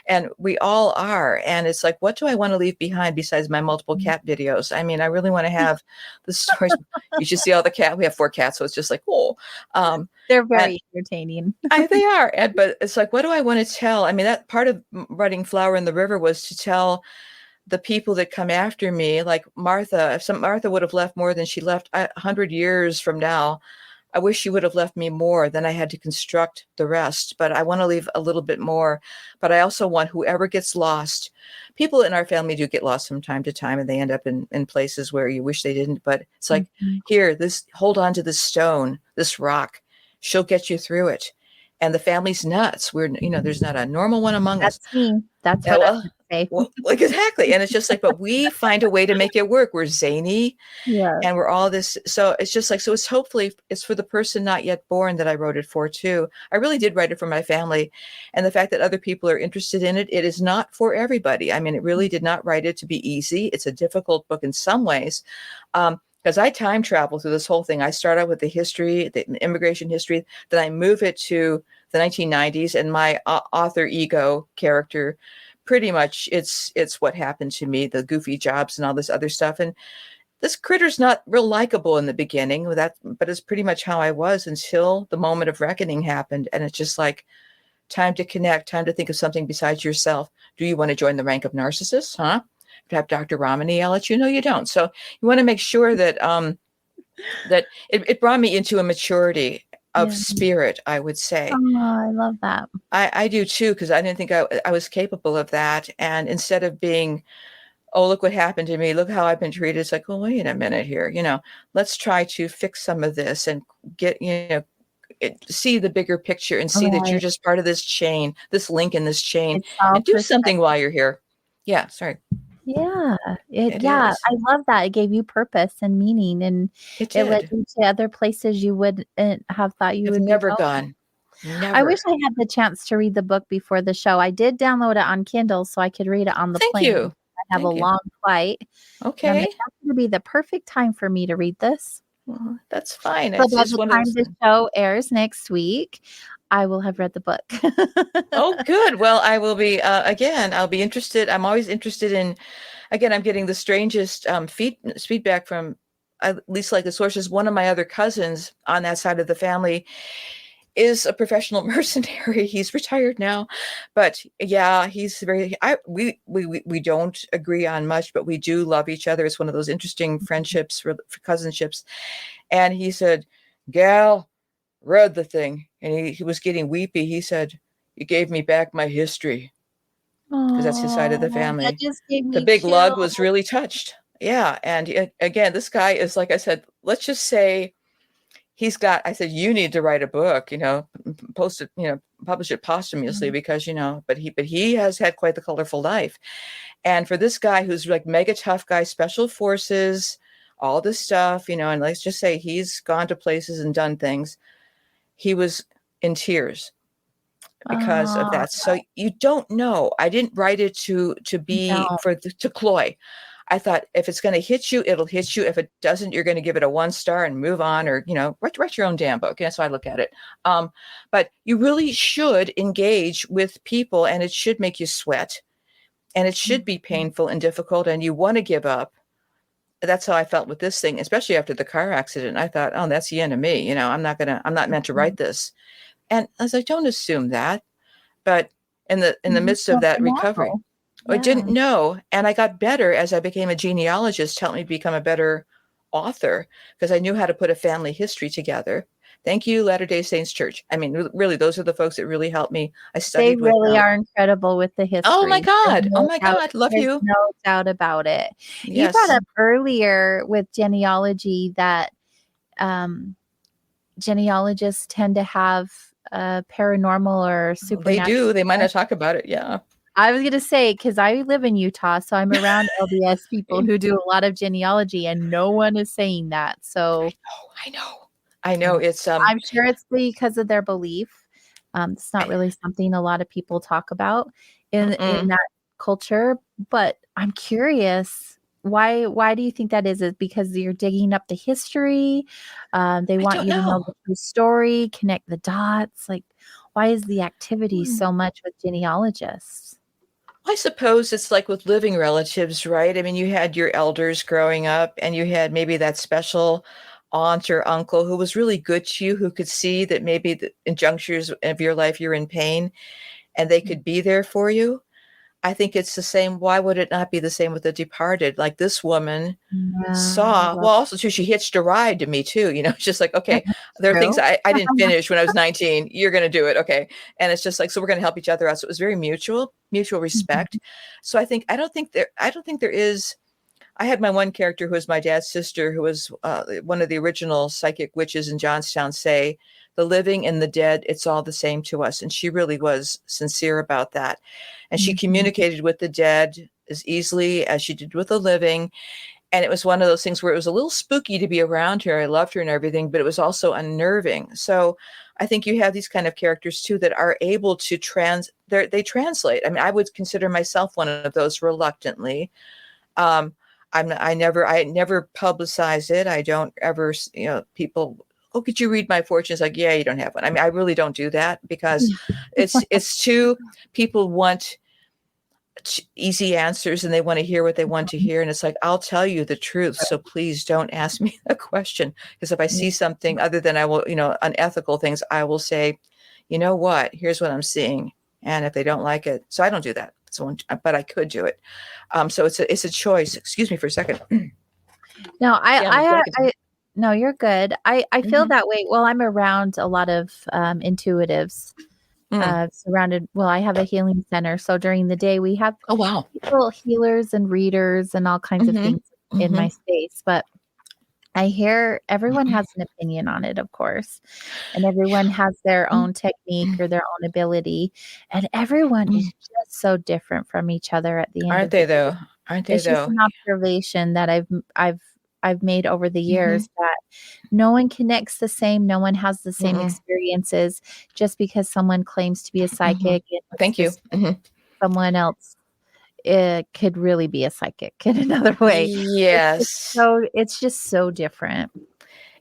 And we all are. And it's like, what do I want to leave behind besides my multiple cat videos? I mean, I really want to have the stories. You should see all the cat. We have 4 cats. So it's just like, oh. They're very entertaining. They are. But it's like, what do I want to tell? I mean, that part of writing Flower in the River was to tell the people that come after me, like Martha. If Martha would have left more than she left 100 years from now, I wish she would have left me more. Then I had to construct the rest. But I want to leave a little bit more. But I also want whoever gets lost. People in our family do get lost from time to time, and they end up in places where you wish they didn't. But it's like, here, hold on to this stone, this rock. She'll get you through it. And the family's nuts. There's not a normal one among us. That's me. That's what I would say. Well, like, exactly. And it's just like, but we find a way to make it work. We're zany. Yeah. And we're all this. So it's just like, so it's hopefully it's for the person not yet born that I wrote it for too. I really did write it for my family. And the fact that other people are interested in it, it is not for everybody. I mean, it really did not write it to be easy. It's a difficult book in some ways. Because I time travel through this whole thing. I start out with the history, the immigration history, then I move it to the 1990s, and my author ego character, pretty much it's what happened to me, the goofy jobs and all this other stuff. And this critter's not real likable in the beginning, but it's pretty much how I was until the moment of reckoning happened. And it's just like, time to connect, time to think of something besides yourself. Do you want to join the rank of narcissists? Huh? Have Dr. Ramani, I'll let you know you don't. So you want to make sure that that it brought me into a maturity of spirit, I would say. Oh, I love that. I do too, because I didn't think I was capable of that. And instead of being, oh, look what happened to me, look how I've been treated, it's like, well, wait a minute here, let's try to fix some of this and get, see the bigger picture and see that you're just part of this chain, this link in this chain, and do something while you're here. Yeah, sorry. Yeah. It Yeah, is. I love that. It gave you purpose and meaning, and It it led did. you to other places you wouldn't have thought you I've would be never going. gone. I wish Never. I had the chance to read the book before the show. I did download it on Kindle so I could read it on the Thank plane. you. I have a Thank you. long flight, and I'm Okay. like, "That's gonna be the perfect time for me to read this." Well, that's fine. So It's by just the one of time those the things. show airs next week, I will have read the book. Oh, good. Well, I will be, again, I'll be interested. I'm always interested in, again, I'm getting the strangest feedback from, at least like the sources. One of my other cousins on that side of the family is a professional mercenary. He's retired now, but yeah, he's very, we don't agree on much, but we do love each other. It's one of those interesting friendships, cousinships. And he said, Gal, read the thing. And he was getting weepy. He said, you gave me back my history, because that's his side of the Oh, that family. just gave The me big lug chills. was really touched. Yeah. And again, this guy is, like I said, let's just say I said, you need to write a book, post it, publish it posthumously, because, but he has had quite the colorful life. And for this guy who's like mega tough guy, special forces, all this stuff, and let's just say he's gone to places and done things. He was in tears because of that. So you don't know. I didn't write it to be No. to cloy. I thought, if it's going to hit you, it'll hit you. If it doesn't, you're going to give it a 1 star and move on, or, write your own damn book. That's how I look at it. But you really should engage with people, and it should make you sweat, and it should be painful and difficult, and you want to give up. That's how I felt with this thing, especially after the car accident. I thought, oh, that's the end of me. I'm not meant to write this. And I was like, don't assume that. But in the midst of that recovery, I didn't know. And I got better as I became a genealogist, helped me become a better author, because I knew how to put a family history together. Thank you, Latter-day Saints Church. I mean, really, those are the folks that really helped me. I They studied with really them. are incredible with the history. Oh my God. There's Oh no my doubt, God. Love there's you. no doubt about it. You Yes. brought up earlier with genealogy that genealogists tend to have paranormal or They supernatural. do. They might not talk about it. Yeah. I was going to say, because I live in Utah, so I'm around LDS people who do a lot of genealogy, and no one is saying that. So I know. It's I'm sure it's because of their belief. It's not really something a lot of people talk about in that culture. But I'm curious, why do you think that is? Is it because you're digging up the history? They want you to know the true story, connect the dots. Like, why is the activity so much with genealogists? I suppose it's like with living relatives, right? I mean, you had your elders growing up, and you had maybe that special aunt or uncle who was really good to you, who could see that maybe in junctures of your life you're in pain, and they could be there for you. I think it's the same. Why would it not be the same with the departed? Like this woman saw, well, also too, she hitched a ride to me too. It's just like, okay, there are things I didn't finish when I was 19. You're going to do it. Okay. And it's just like, so we're going to help each other out. So it was very mutual respect. So I don't think there is. I had my one character who was my dad's sister, who was one of the original psychic witches in Johnstown, say, the living and the dead, it's all the same to us. And she really was sincere about that. And she communicated with the dead as easily as she did with the living. And it was one of those things where it was a little spooky to be around her. I loved her and everything, but it was also unnerving. So I think you have these kind of characters too that are able to they translate. I mean, I would consider myself one of those reluctantly. I never publicize it. I don't ever, people, oh, could you read my fortune? It's like, yeah, you don't have one. I mean, I really don't do that, because it's too, people want easy answers, and they want to hear what they want to hear. And it's like, I'll tell you the truth. So please don't ask me a question, because if I see something other than unethical things, I will say, you know what, here's what I'm seeing. And if they don't like it, so I don't do that. So, but I could do it. So it's a choice. Excuse me for a second. No, no, you're good. I feel that way. Well, I'm around a lot of intuitives, surrounded. Well, I have a healing center. So during the day we have people, healers and readers and all kinds of things in my space. But I hear everyone has an opinion on it, of course, and everyone has their own technique or their own ability, and everyone is just so different from each other at the end. Aren't they though? Aren't they It's just though? an observation that I've made over the Mm-hmm. years that no one connects the same, no one has the same Mm-mm. experiences just because someone claims to be a Mm-hmm. psychic. It's Thank you. just Mm-hmm. someone else could really be a psychic in another way. Yes. It's just so different.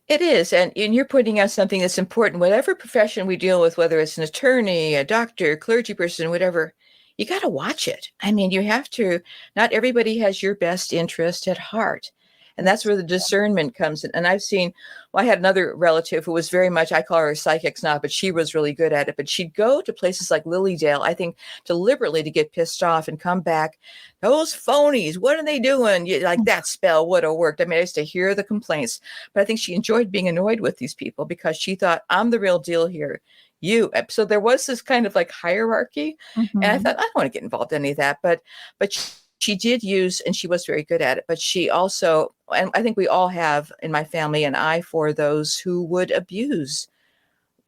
It is, and you're pointing out something that's important. Whatever profession we deal with, whether it's an attorney, a doctor, clergy person, whatever, you got to watch it. I mean, you have to. Not everybody has your best interest at heart, and that's where the discernment comes in. And I've seen. Well, I had another relative who was very much. I call her a psychic snob, but she was really good at it. But she'd go to places like Lilydale, I think, deliberately to get pissed off and come back. Those phonies, what are they doing? Like that spell would have worked. I mean, I used to hear the complaints. But I think she enjoyed being annoyed with these people because she thought, I'm the real deal here. So there was this kind of like hierarchy. And I thought, I don't want to get involved in any of that. But she did use, and she was very good at it, but she also, and I think we all have in my family an eye for those who would abuse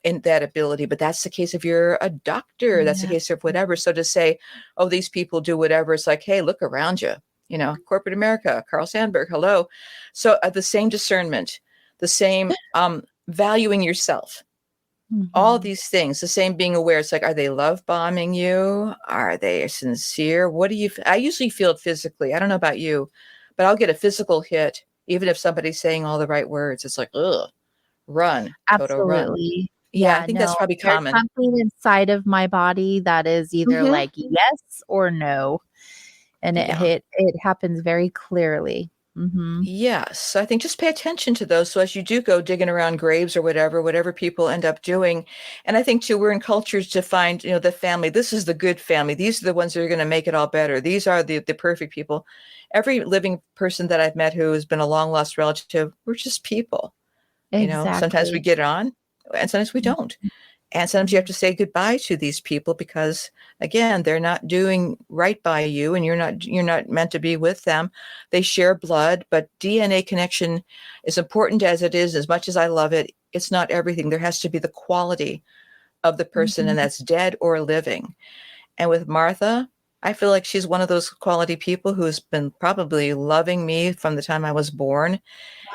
in that ability. But that's the case if you're a doctor, that's the case of whatever. So to say, oh, these people do whatever, it's like, hey, look around you. Corporate America, Carl Sandburg, hello. So the same discernment, the same valuing yourself, all these things, the same being aware. It's like, are they love bombing you? Are they sincere? What do you, I usually feel it physically. I don't know about you, but I'll get a physical hit. Even if somebody's saying all the right words, it's like, ugh, run, Toto, run. Absolutely. Yeah, I Yeah, think that's no, probably there's common. something inside of my body that is either Mhm. like yes or no. And Yeah. it happens very clearly. Yes, I think just pay attention to those. So as you do go digging around graves or whatever people end up doing, and I think too, we're in cultures to find, the family. This is the good family. These are the ones that are going to make it all better. These are the perfect people. Every living person that I've met who has been a long lost relative, we're just people. Sometimes we Exactly. get on, and sometimes we don't. And sometimes you have to say goodbye to these people because, again, they're not doing right by you, and you're not meant to be with them. They share blood, but DNA connection, as important as it is, as much as I love it, it's not everything. There has to be the quality of the person, and that's dead or living. And with Martha, I feel like she's one of those quality people who's been probably loving me from the time I was born.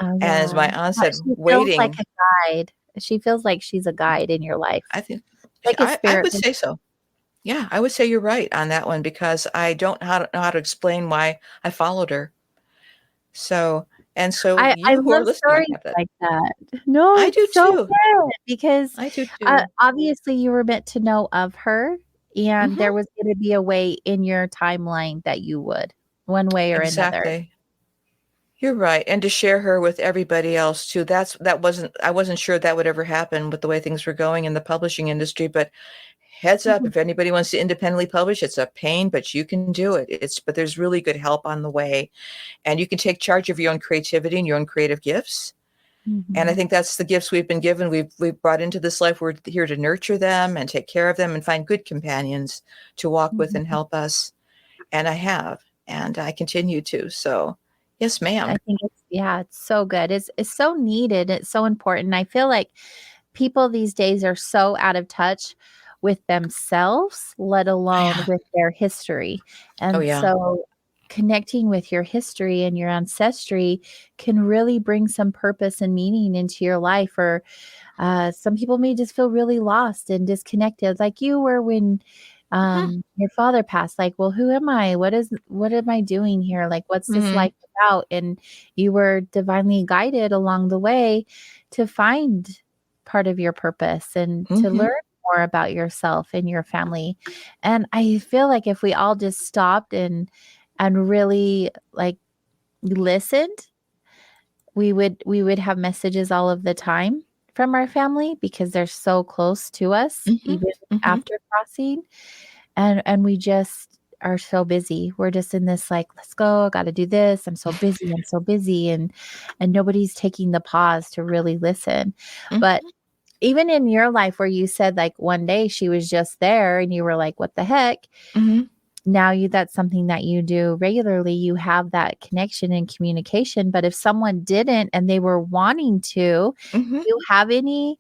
Oh, And as yeah. my aunt said, She feels like waiting. a guide. She feels like she's a guide in your life, I think like a I spirit. would say so. Yeah, I would say you're right on that one because I don't know how to explain why I followed her. So I you who are love listening might stories have that. like that. No, I do it's so too. good because, I do too. obviously you were meant to know of her, and there Mhm. was gonna be a way in your timeline that you would, one way or another. Exactly. You're right. And to share her with everybody else too. I wasn't sure that would ever happen with the way things were going in the publishing industry, but heads up, if anybody wants to independently publish, it's a pain, but you can do it. But there's really good help on the way. And you can take charge of your own creativity and your own creative gifts. And I think that's the gifts we've been given. We've brought into this life. We're here to nurture them and take care of them and find good companions to walk with and help us. And I have, and I continue to. So, yes, ma'am. I think it's so good. It's so needed. It's so important. I feel like people these days are so out of touch with themselves, let alone Yeah. with their history. Oh, And yeah. so connecting with your history and your ancestry can really bring some purpose and meaning into your life. Or some people may just feel really lost and disconnected, like you were when your father passed. Like, well, who am I? What am I doing here? Like, what's this Mhm. life about? And you were divinely guided along the way to find part of your purpose and to Mhm. learn more about yourself and your family. And I feel like if we all just stopped and really like listened, we would have messages all of the time from our family because they're so close to us Mhm. even Mhm. after crossing. And we just are so busy. We're just in this like, let's go, I got to do this. I'm so busy, and nobody's taking the pause to really listen. But Mhm. even in your life where you said like one day she was just there and you were like, what the heck? Mhm. Now that's something that you do regularly. You have that connection and communication. But if someone didn't and they were wanting to, Mhm. do you have any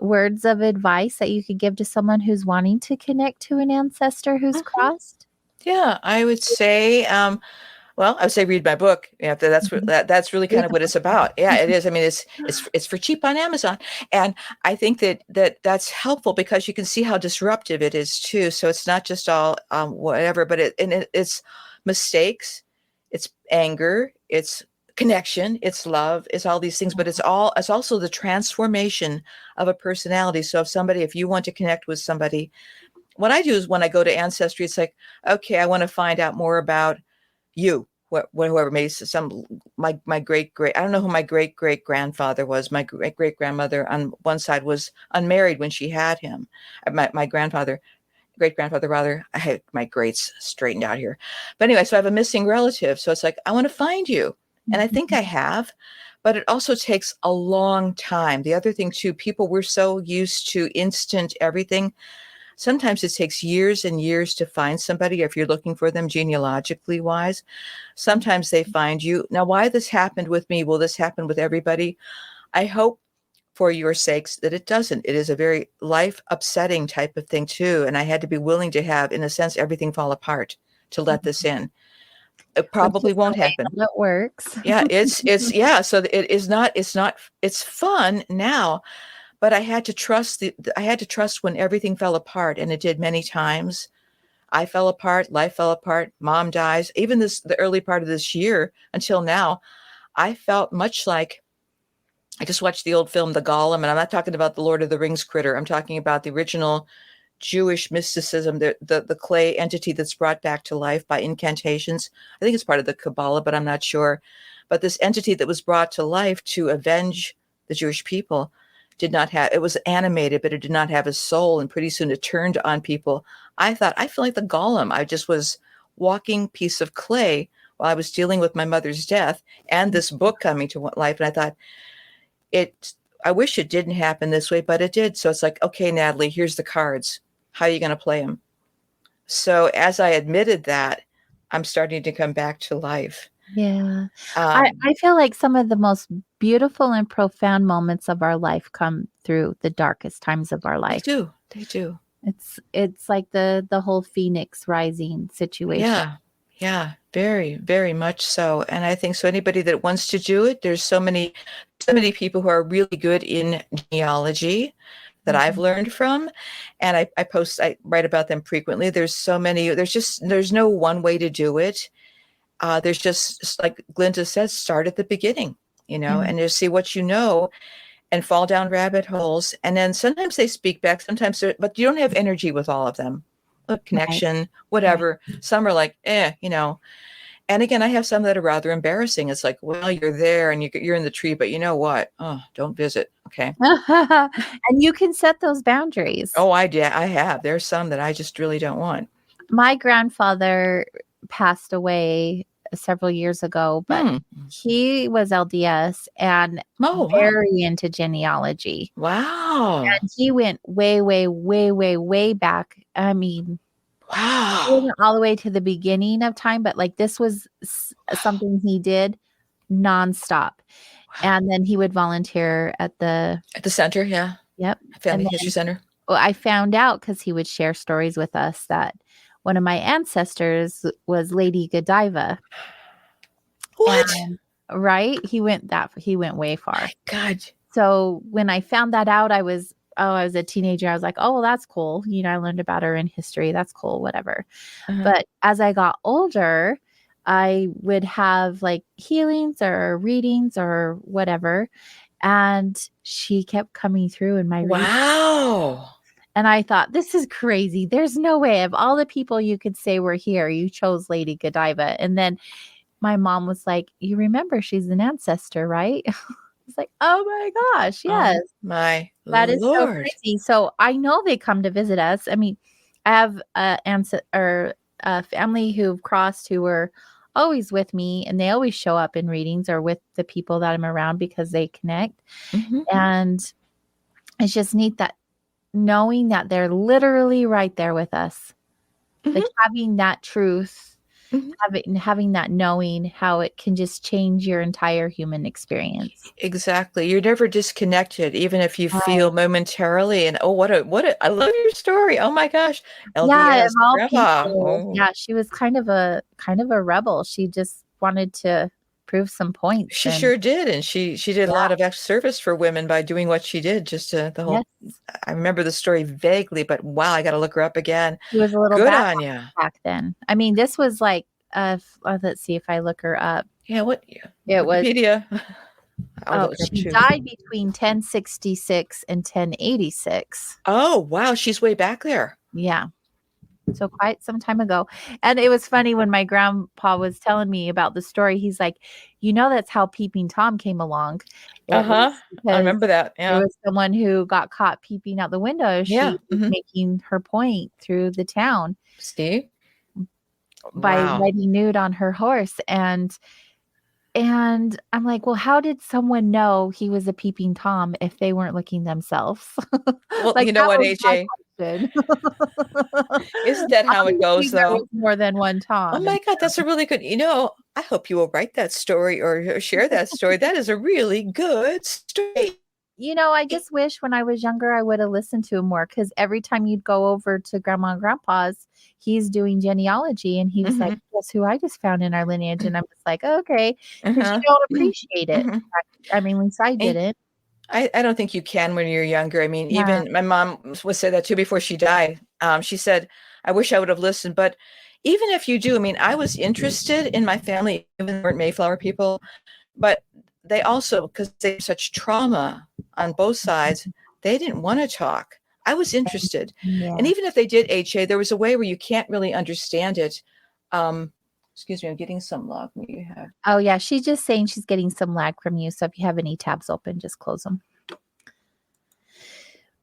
words of advice that you could give to someone who's wanting to connect to an ancestor who's Mhm. crossed? Yeah, I would say, well, I would say read my book. Yeah, that's what that's really kind of what it's about. Yeah, it is. I mean, it's for cheap on Amazon, and I think that's helpful because you can see how disruptive it is too. So it's not just all whatever, but it's mistakes, it's anger, it's connection, it's love, it's all these things, but it's also the transformation of a personality. So if you want to connect with somebody, what I do is when I go to Ancestry, it's like, okay, I want to find out more about you, whoever made my great I don't know who my great grandfather was. My great grandmother on one side was unmarried when she had him. My grandfather, great grandfather rather. I had my greats straightened out here, but anyway, so I have a missing relative. So it's like I want to find you, and I think I have, but it also takes a long time. The other thing too, we're so used to instant everything. Sometimes it takes years and years to find somebody if you're looking for them genealogically wise. Sometimes they find you. Now, why this happened with me, will this happen with everybody? I hope for your sakes that it doesn't. It is a very life upsetting type of thing too. And I had to be willing to have, in a sense, everything fall apart to let this in. It probably won't happen. It works. Yeah, yeah. So it's fun now. But I had to trust when everything fell apart, and it did many times. I fell apart, life fell apart, mom dies. Even the early part of this year until now, I felt much like I just watched the old film, The Golem, and I'm not talking about the Lord of the Rings critter. I'm talking about the original Jewish mysticism, the clay entity that's brought back to life by incantations. I think it's part of the Kabbalah, but I'm not sure. But this entity that was brought to life to avenge the Jewish people it was animated, but it did not have a soul. And pretty soon it turned on people. I thought, I feel like the Golem. I just was walking piece of clay while I was dealing with my mother's death and this book coming to life. And I thought, I wish it didn't happen this way, but it did. So it's like, okay, Natalie, here's the cards. How are you going to play them? So as I admitted that, I'm starting to come back to life. Yeah. I feel like some of the most beautiful and profound moments of our life come through the darkest times of our life. They do. It's like the whole Phoenix rising situation. Yeah, very, very much so. And I think so anybody that wants to do it, there's so many people who are really good in genealogy that I've learned from. And I write about them frequently. There's no one way to do it. There's just, like Glinda says, start at the beginning, and just see what you know and fall down rabbit holes. And then sometimes they speak back, but you don't have energy with all of them. Connection, whatever. Right. Some are like, And again, I have some that are rather embarrassing. It's like, well, you're there and you're in the tree, but you know what? Oh, don't visit. Okay. And you can set those boundaries. Oh, I have. There's some that I just really don't want. My grandfather passed away several years ago, but he was LDS and very into genealogy. Wow. And he went way, way, way, way, way back. I mean, wow. He went all the way to the beginning of time, but like this was something he did nonstop. Wow. And then he would volunteer at the center. Yeah. Yep. Family History Center. Well, I found out because he would share stories with us that one of my ancestors was Lady Godiva. What? Right? He went way far. My God. So when I found that out, I was a teenager. I was like, oh, well, that's cool. I learned about her in history. That's cool, whatever. Uh-huh. But as I got older, I would have like healings or readings or whatever. And she kept coming through in my readings. Wow. And I thought, this is crazy. There's no way of all the people you could say were here, you chose Lady Godiva. And then my mom was like, you remember she's an ancestor, right? I was like, oh my gosh, yes. Oh my That is Lord. so crazy. So I know they come to visit us. I mean, I have a family who've crossed who were always with me, and they always show up in readings or with the people that I'm around because they connect. Mm-hmm. And it's just neat that knowing that they're literally right there with us, like having that truth having that knowing how it can just change your entire human experience. Exactly. You're never disconnected, even if you Right. feel momentarily. And I love your story. Oh my gosh. Yeah, of LDS, all grandpa. people. Oh. Yeah, she was kind of a rebel. She just wanted to prove some points. She And sure did. And she did a lot of extra service for women by doing what she did. Just the whole, yes, I remember the story vaguely, but wow, I got to look her up again. she was a little Good bad on you. back then. I mean, this was like, let's see if I look her up. Yeah, what? It was Wikipedia. I'll look her up she too. died between 1066 and 1086. Oh, wow. She's way back there. Yeah. So quite some time ago. And it was funny when my grandpa was telling me about the story. He's like, that's how Peeping Tom came along. I remember that. Yeah. There was someone who got caught peeping out the window. She was making her point through the town. See? By riding nude on her horse. And I'm like, well, how did someone know he was a peeping Tom if they weren't looking themselves? Well, you know what, AJ? Isn't that how it goes, though? There was more than one Tom. Oh my God, that's a really good. I hope you will write that story or share that story. That is a really good story. I just wish when I was younger I would have listened to him more, because every time you'd go over to Grandma and Grandpa's, he's doing genealogy, and he was like, guess who I just found in our lineage? And I'm just like, okay, because you don't appreciate it. I mean, at least I didn't. I don't think you can when you're younger. I mean, even my mom would say that too before she died. She said, I wish I would have listened. But even if you do, I mean, I was interested in my family, even they weren't Mayflower people, but they also, because they have such trauma on both sides, they didn't want to talk. I was interested. Yeah. And even if they did HA, there was a way where you can't really understand it. Excuse me, I'm getting some lag. You have. Oh, yeah. She's just saying she's getting some lag from you. So if you have any tabs open, just close them.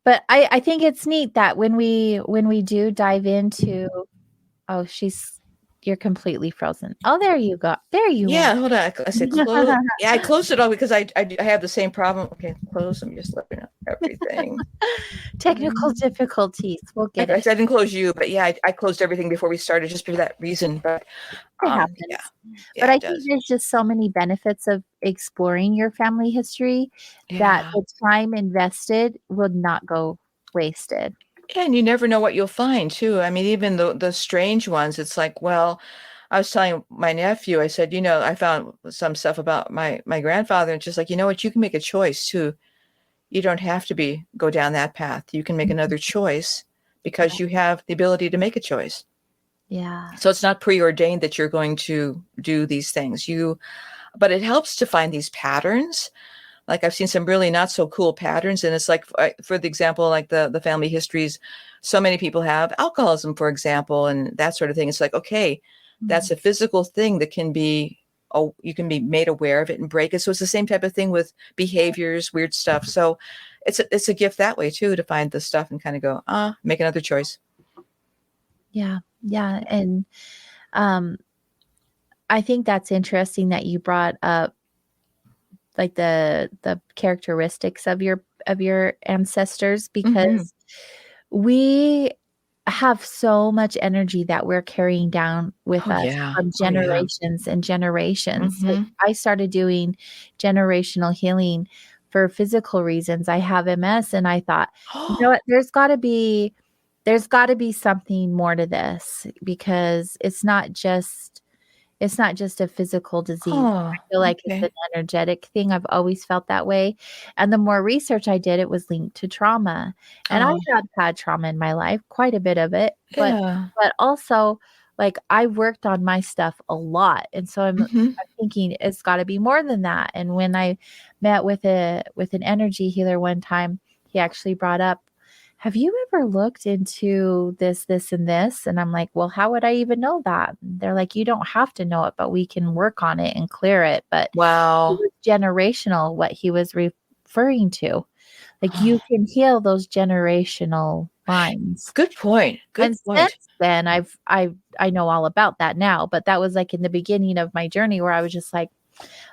But I think it's neat that when we do dive into, you're completely frozen. Oh, there you go. There you are. Yeah, hold on. I said close. Yeah, I closed it all because I have the same problem. Okay, close. I'm just looking at everything. Technical difficulties. We'll get it. I didn't close you, but yeah, I closed everything before we started just for that reason. But it happens. Yeah, but I think there's just so many benefits of exploring your family history that the time invested would not go wasted. And you never know what you'll find too. I mean, even the strange ones, it's like, well, I was telling my nephew, I said, I found some stuff about my grandfather, and just like, you know what, you can make a choice too. You don't have to go down that path. You can make another choice because you have the ability to make a choice. Yeah. So it's not preordained that you're going to do these things. But it helps to find these patterns. Like I've seen some really not so cool patterns. And it's like, for the example, like the family histories, so many people have alcoholism, for example, and that sort of thing. It's like, okay, that's a physical thing that can be, you can be made aware of it and break it. So it's the same type of thing with behaviors, weird stuff. So it's a gift that way too, to find the stuff and kind of go, make another choice. Yeah. Yeah. And I think that's interesting that you brought up like the characteristics of your ancestors, because we have so much energy that we're carrying down with us from generations and generations. Like I started doing generational healing for physical reasons. I have MS, and I thought, you know what, there's got to be something more to this, because it's not just a physical disease. I feel like it's an energetic thing. I've always felt that way. And the more research I did, it was linked to trauma. And I have had trauma in my life, quite a bit of it. But also, like, I worked on my stuff a lot. And so I'm thinking it's got to be more than that. And when I met with an energy healer one time, he actually brought up, have you ever looked into this, and this? And I'm like, well, how would I even know that? And they're like, you don't have to know it, but we can work on it and clear it. But wow, it was generational, what he was referring to. Like you can heal those generational lines. Good point. Since then, I know all about that now, but that was like in the beginning of my journey where I was just like,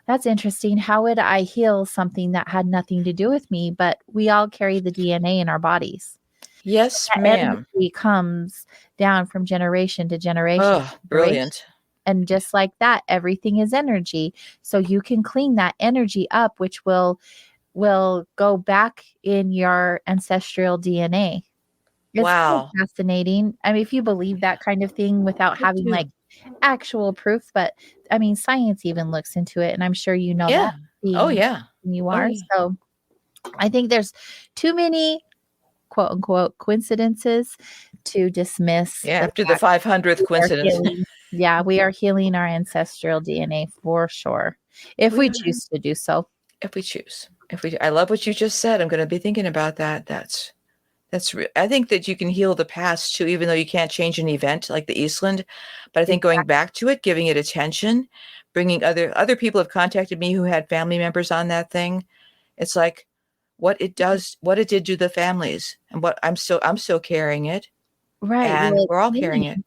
that's interesting. How would I heal something that had nothing to do with me? But we all carry the DNA in our bodies. Yes, that ma'am. Energy comes down from generation to generation. Oh, brilliant. And just like that, everything is energy. So you can clean that energy up, which will go back in your ancestral DNA. It's so Wow. fascinating. I mean, if you believe that kind of thing without I having do. like actual proof, but I mean, science even looks into it, and I'm sure you know Yeah. that being Oh, yeah. you Oh, are. yeah. So I think there's too many quote unquote coincidences to dismiss Yeah. the After the fact 500th we are coincidence. healing. Yeah, we are healing our ancestral DNA for sure, if we choose to do so. If we choose. I love what you just said. I'm going to be thinking about that. I think that you can heal the past too, even though you can't change an event like the Eastland. But I think going back to it, giving it attention, bringing other people have contacted me who had family members on that thing. It's like what it did to the families, and what I'm still carrying it, Right. and Well, we're all it's carrying it. healing.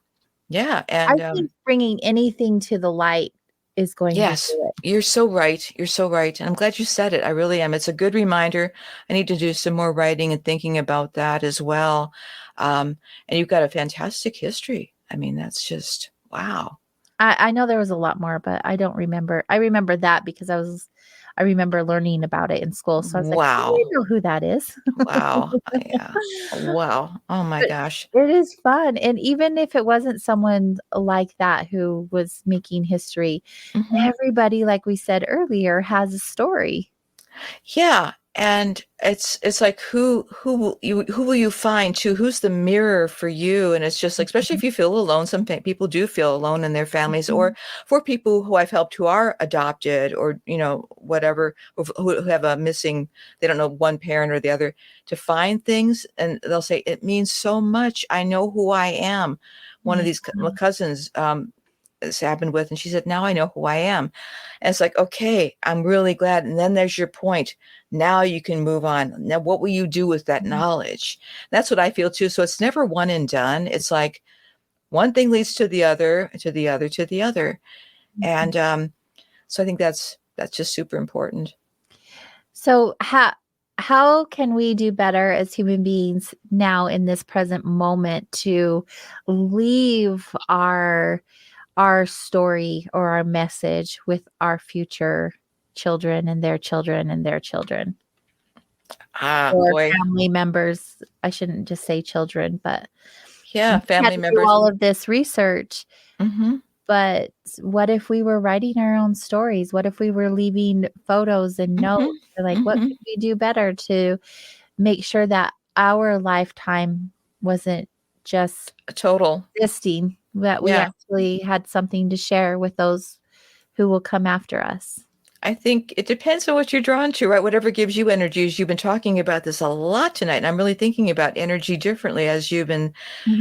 Yeah, I and think bringing anything to the light is going to yes, do it. you're so right. You're so right. And I'm glad you said it. I really am. It's a good reminder. I need to do some more writing and thinking about that as well. And you've got a fantastic history. I mean, that's just wow. I know there was a lot more, but I don't remember. I remember that because I remember learning about it in school. So I was like, oh, I Wow. know who that is. Wow. Yeah. Wow. Oh my But gosh. it is fun. And even if it wasn't someone like that who was making history, Mhm. everybody, like we said earlier, has a story. Yeah, and it's like who will you find too? Who's the mirror for you? And it's just like, especially if you feel alone, some people do feel alone in their families, Mhm. or for people who I've helped who are adopted, or whatever, who have a missing, they don't know one parent or the other, to find things, and they'll say it means so much. I know who I am. One of these cousins, this happened with, and she said, now I know who I am. And it's like, okay, I'm really glad. And then there's your point. Now you can move on. Now, what will you do with that knowledge? That's what I feel too. So it's never one and done. It's like one thing leads to the other, to the other, to the other. And so I think that's just super important. So how can we do better as human beings now in this present moment to leave our story or our message with our future children and their children and their children? Or Boy. family members. I shouldn't just say children, but Yeah, we had family to do members. all of this research. Mm-hmm. But what if we were writing our own stories? What if we were leaving photos and notes? Mm-hmm. Like, what Mm-hmm. could we do better to make sure that our lifetime wasn't just A total. existing, that we Yeah. actually had something to share with those who will come after us? I think it depends on what you're drawn to, right? Whatever gives you energy. As you've been talking about this a lot tonight, and I'm really thinking about energy differently as you've been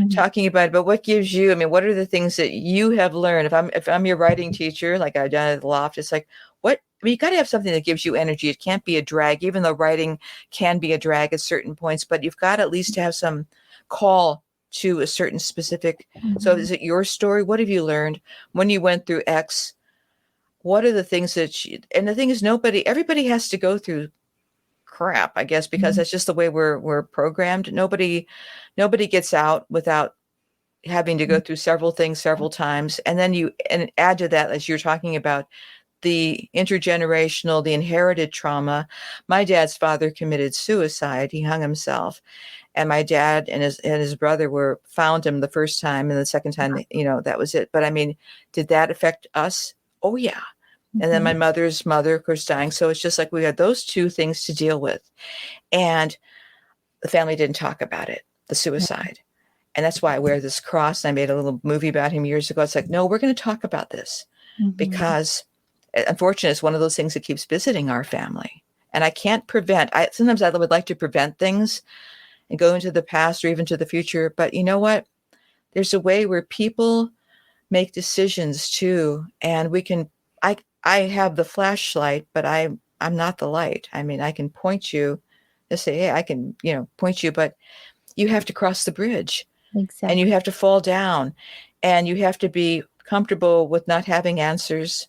talking about it. But what gives you? I mean, what are the things that you have learned? If I'm your writing teacher, like I've done at the loft, it's like what? I mean, you got to have something that gives you energy. It can't be a drag, even though writing can be a drag at certain points. But you've got at least to have some call to a certain specific. So, is it your story? What have you learned when you went through X? What are the things that and the thing is, everybody has to go through crap, I guess, because that's just the way we're programmed. Nobody gets out without having to go through several things several times. And then and add to that, as you're talking about, the intergenerational, the inherited trauma. My dad's father committed suicide. He hung himself. And my dad and his brother found him the first time, and the second time, that was it. But I mean, did that affect us? Oh yeah. And then my mother's mother, of course, dying. So it's just like we had those two things to deal with. And the family didn't talk about it, the suicide. And that's why I wear this cross. I made a little movie about him years ago. It's like, no, we're going to talk about this because unfortunately, it's one of those things that keeps visiting our family. And I can't sometimes I would like to prevent things and go into the past or even to the future. But you know what? There's a way where people make decisions too. And I have the flashlight, but I'm not the light. I mean, I can point you to say, hey, I can, point you, but you have to cross the bridge. Exactly. And you have to fall down, and you have to be comfortable with not having answers,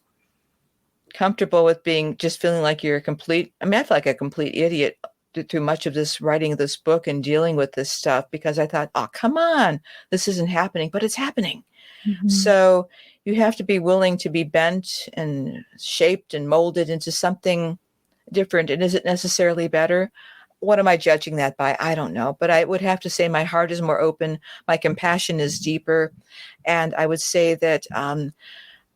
comfortable with feeling like you're I feel like a complete idiot through much of this writing of this book and dealing with this stuff, because I thought, oh, come on, this isn't happening, but it's happening. Mhm. So you have to be willing to be bent and shaped and molded into something different. And is it necessarily better? What am I judging that by? I don't know. But I would have to say my heart is more open. My compassion is deeper. And I would say that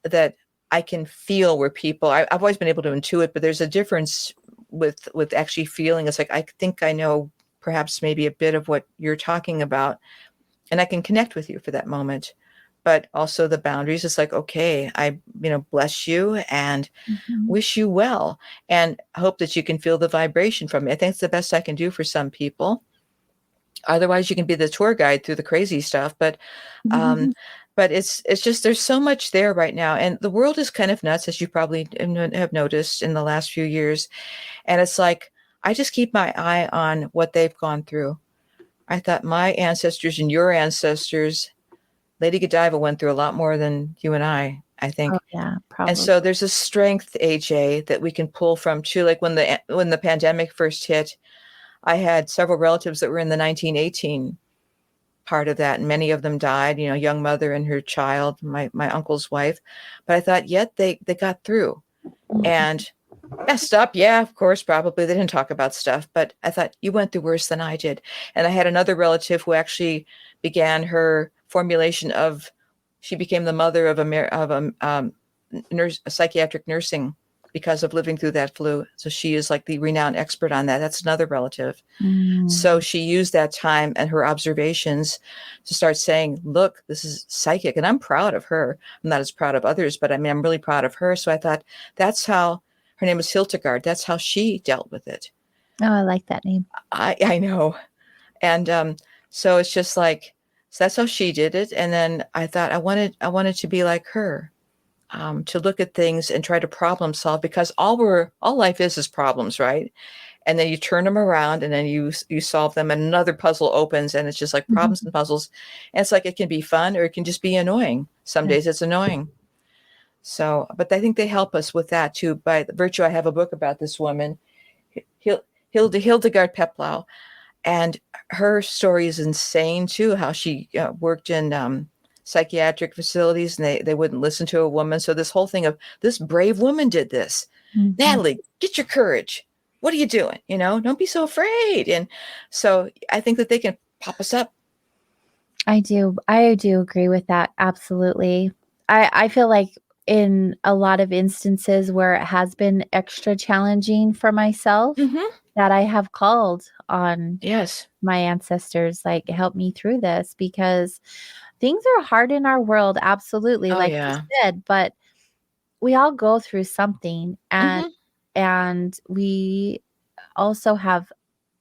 that I can feel where people, I've always been able to intuit, but there's a difference with actually feeling. It's like, I think I know perhaps maybe a bit of what you're talking about, and I can connect with you for that moment. But also the boundaries, it's like, okay, I, bless you and Mhm. wish you well, and hope that you can feel the vibration from me. I think it's the best I can do for some people. Otherwise, you can be the tour guide through the crazy stuff. But Mhm. but it's just, there's so much there right now, and the world is kind of nuts, as you probably have noticed in the last few years. And it's like, I just keep my eye on what they've gone through. I thought my ancestors and your ancestors, Lady Godiva went through a lot more than you and I Oh think. yeah, And probably. so there's a strength, AJ, that we can pull from too. Like when the pandemic first hit, I had several relatives that were in the 1918 part of that, and many of them died. Young mother and her child, my uncle's wife. But I thought, yet they got through, Mhm. and messed up. Yeah, of course, probably they didn't talk about stuff. But I thought, you went through worse than I did. And I had another relative who actually began her formulation of. She became the mother of a psychiatric nursing because of living through that flu. So she is like the renowned expert on that. That's another relative. So Mm. she used that time and her observations to start saying, look, this is psychic. And I'm proud of her. I'm not as proud of others, but I'm really proud of her. So I thought, that's how, her name was Hildegard. That's how she dealt with it. Oh, I like that name. I know. And so it's just like, so that's how she did it. And then I thought I wanted to be like her, to look at things and try to problem solve, because all life is problems, right? And then you turn them around, and then you solve them, and another puzzle opens, and it's just like problems Mhm. and puzzles. And it's like, it can be fun or it can just be annoying. Some Yeah. days it's annoying. So, but I think they help us with that too. By the virtue, I have a book about this woman, Hildegard Peplau, and her story is insane too. How she worked in psychiatric facilities, and they wouldn't listen to a woman. So this whole thing of, this brave woman did this. Mhm. Natalie, get your courage. What are you doing? Don't be so afraid. And so I think that they can pop us up. I do agree with that. Absolutely. I feel like in a lot of instances where it has been extra challenging for myself, Mm-hmm. that I have called on Yes. my ancestors, like, help me through this, because things are hard in our world. Absolutely. Oh Like you yeah. said, but we all go through something, Mm-hmm. and we also have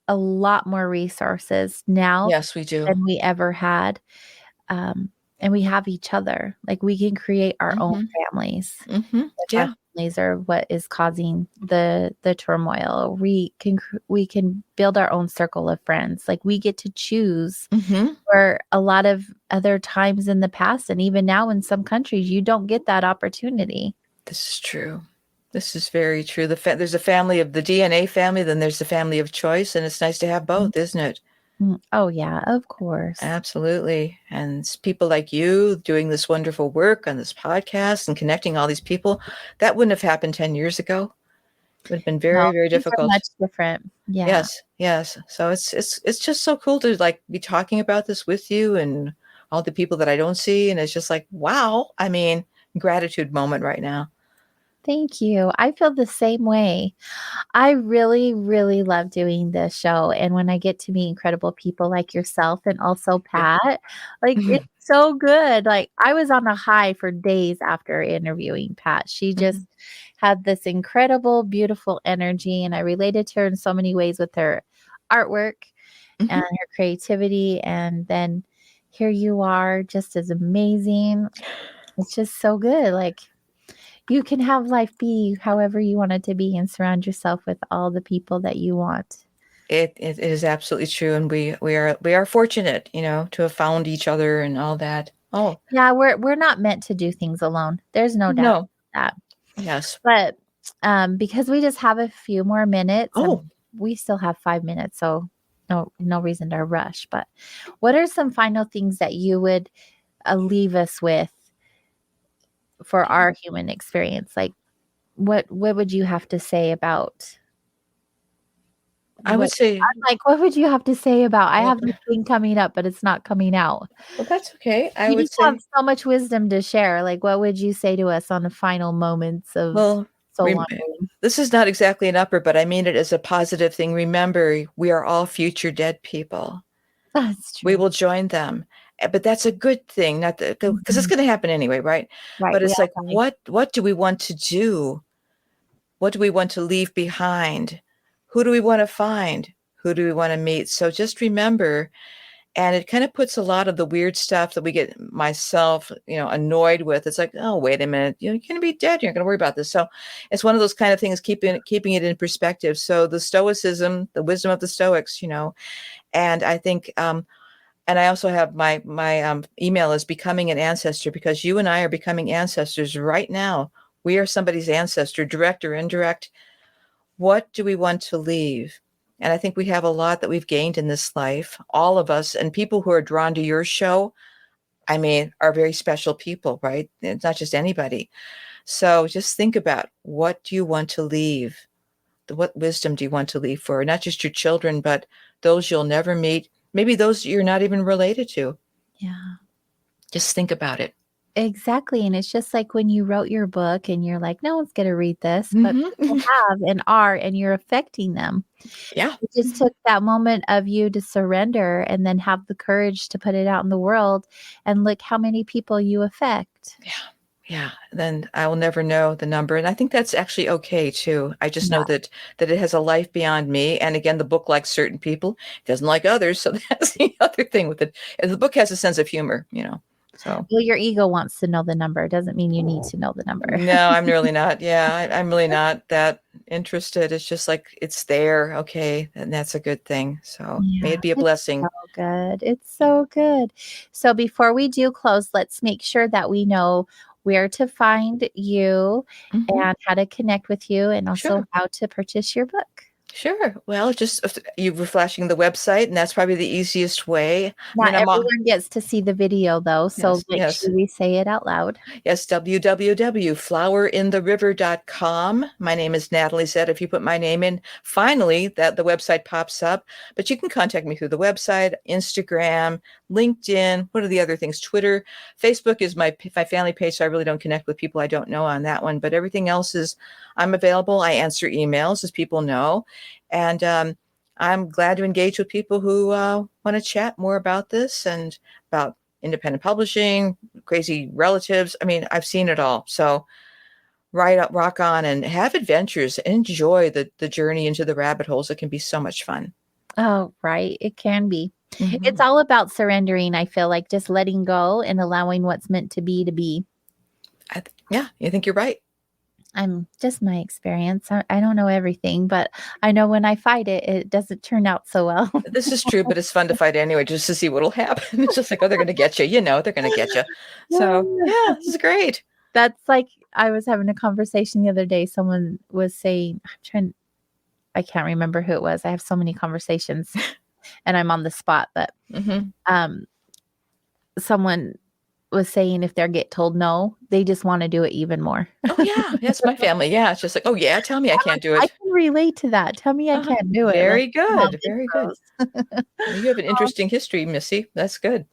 a lot more resources now Yes, we do. than we ever had. And we have each other. Like, we can create our own Mm-hmm. families. Mm-hmm. If our Yeah. families are what is causing the turmoil, we can build our own circle of friends. Like, we get to choose, Mm-hmm. where a lot of other times in the past, and even now in some countries, you don't get that opportunity. This is true. This is very true. There's a family of the DNA family, then there's the family of choice, and it's nice to have both, isn't it? Oh yeah, of course. Absolutely. And it's people like you doing this wonderful work on this podcast and connecting all these people, that wouldn't have happened 10 years ago. It would have been No, very, very things are difficult. much different. Yeah. Yes, yes. So it's just so cool to like be talking about this with you and all the people that I don't see. And it's just like, wow. I mean, gratitude moment right now. Thank you. I feel the same way. I really, really love doing this show. And when I get to meet incredible people like yourself and also Pat, like, it's so good. Like, I was on a high for days after interviewing Pat. She just had this incredible, beautiful energy. And I related to her in so many ways with her artwork and her creativity. And then here you are, just as amazing. It's just so good. Like, you can have life be however you want it to be, and surround yourself with all the people that you want. It is absolutely true. And we are fortunate, to have found each other and all that. Oh, Yeah, we're not meant to do things alone. There's no doubt no. about that. Yes. But because we just have a few more minutes, Oh. we still have 5 minutes, so no reason to rush. But what are some final things that you would leave us with for our human experience? Like, what would you have to say about? I would say, I'm like, what would you have to say about? I have this thing coming up, but it's not coming out. well, that's okay. I You would just say, have so much wisdom to share. Like, what would you say to us on the final moments of well, soul rem- wandering? this is not exactly an upper, but I mean it as a positive thing. Remember, we are all future dead people. That's We true. will join them. But that's a good thing, not because it's going to happen anyway, right? Right. But we it's all like, die. what do we want to do? What do we want to leave behind? Who do we want to find? Who do we want to meet? So just remember, and it kind of puts a lot of the weird stuff that we get myself, annoyed with. It's like, oh, wait a minute, you're going to be dead. You're not going to worry about this. So it's one of those kind of things, keeping it in perspective. So the Stoicism, the wisdom of the Stoics, and I think, and I also have my email is becoming an ancestor, because you and I are becoming ancestors right now. We are somebody's ancestor, direct or indirect. What do we want to leave? And I think we have a lot that we've gained in this life, all of us, and people who are drawn to your show, I mean, are very special people, right? It's not just anybody. So just think about, what do you want to leave? What wisdom do you want to leave for not just your children, but those you'll never meet? Maybe those you're not even related to. Yeah. Just think about it. Exactly. And it's just like when you wrote your book and you're like, no one's going to read this, but Mhm. people have and are, and you're affecting them. Yeah. It just took that moment of you to surrender and then have the courage to put it out in the world, and look how many people you affect. Yeah. Then I will never know the number. And I think that's actually okay too. I just Yeah. know that it has a life beyond me. And again, the book likes certain people, it doesn't like others. So that's the other thing with it. And the book has a sense of humor, so. Well, your ego wants to know the number. It doesn't mean you need to know the number. No, I'm really not. Yeah, I'm really not that interested. It's just like, it's there. Okay. And that's a good thing. So may it be a it's blessing. so good. It's so good. So before we do close, let's make sure that we know where to find you and how to connect with you, and also how to purchase your book. Sure. Well, just you were flashing the website, and that's probably the easiest way. Not everyone gets to see the video, though, so make sure we say it out loud. Yes, www.flowerintheriver.com. My name is Natalie Zett. If you put my name in, finally, the website pops up. But you can contact me through the website, Instagram, LinkedIn. What are the other things? Twitter. Facebook is my family page, so I really don't connect with people I don't know on that one. But everything else is, I'm available. I answer emails, as people know. And I'm glad to engage with people who want to chat more about this and about independent publishing, crazy relatives. I mean, I've seen it all. So rock on and have adventures. Enjoy the journey into the rabbit holes. It can be so much fun. Oh, right. It can be. It's all about surrendering, I feel like, just letting go and allowing what's meant to be to be. Yeah, I think you're right. I'm just my experience. I don't know everything, but I know when I fight it, it doesn't turn out so well. This is true, but it's fun to fight anyway, just to see what'll happen. It's just like, oh, they're going to get you. They're going to get you. So yeah, this is great. That's like, I was having a conversation the other day. Someone was saying, I can't remember who it was. I have so many conversations and I'm on the spot, but someone was saying if they get told no, they just want to do it even more. Oh yeah, that's my family. Yeah, it's just like, oh yeah, tell me I can't do it. I can relate to that. Tell me I can't do it. Very good. Very good. Well, you have an interesting history, Missy. That's good.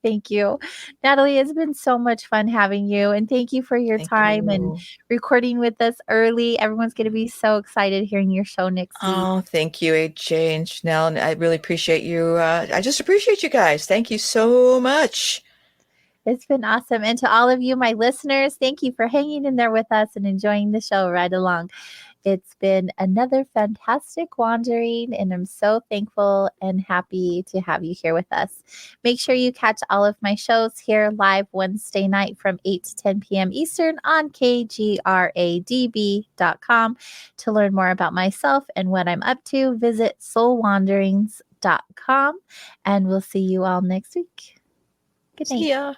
Thank you, Natalie. It's been so much fun having you, and thank you for your time and recording with us early. Everyone's going to be so excited hearing your show next week. Oh, thank you, AJ and Chanel. And I really appreciate you. I just appreciate you guys. Thank you so much. It's been awesome. And to all of you, my listeners, thank you for hanging in there with us and enjoying the show right along. It's been another fantastic wandering, and I'm so thankful and happy to have you here with us. Make sure you catch all of my shows here live Wednesday night from 8 to 10 p.m. Eastern on kgradb.com. To learn more about myself and what I'm up to, visit soulwanderings.com, and we'll see you all next week. Good night. See ya.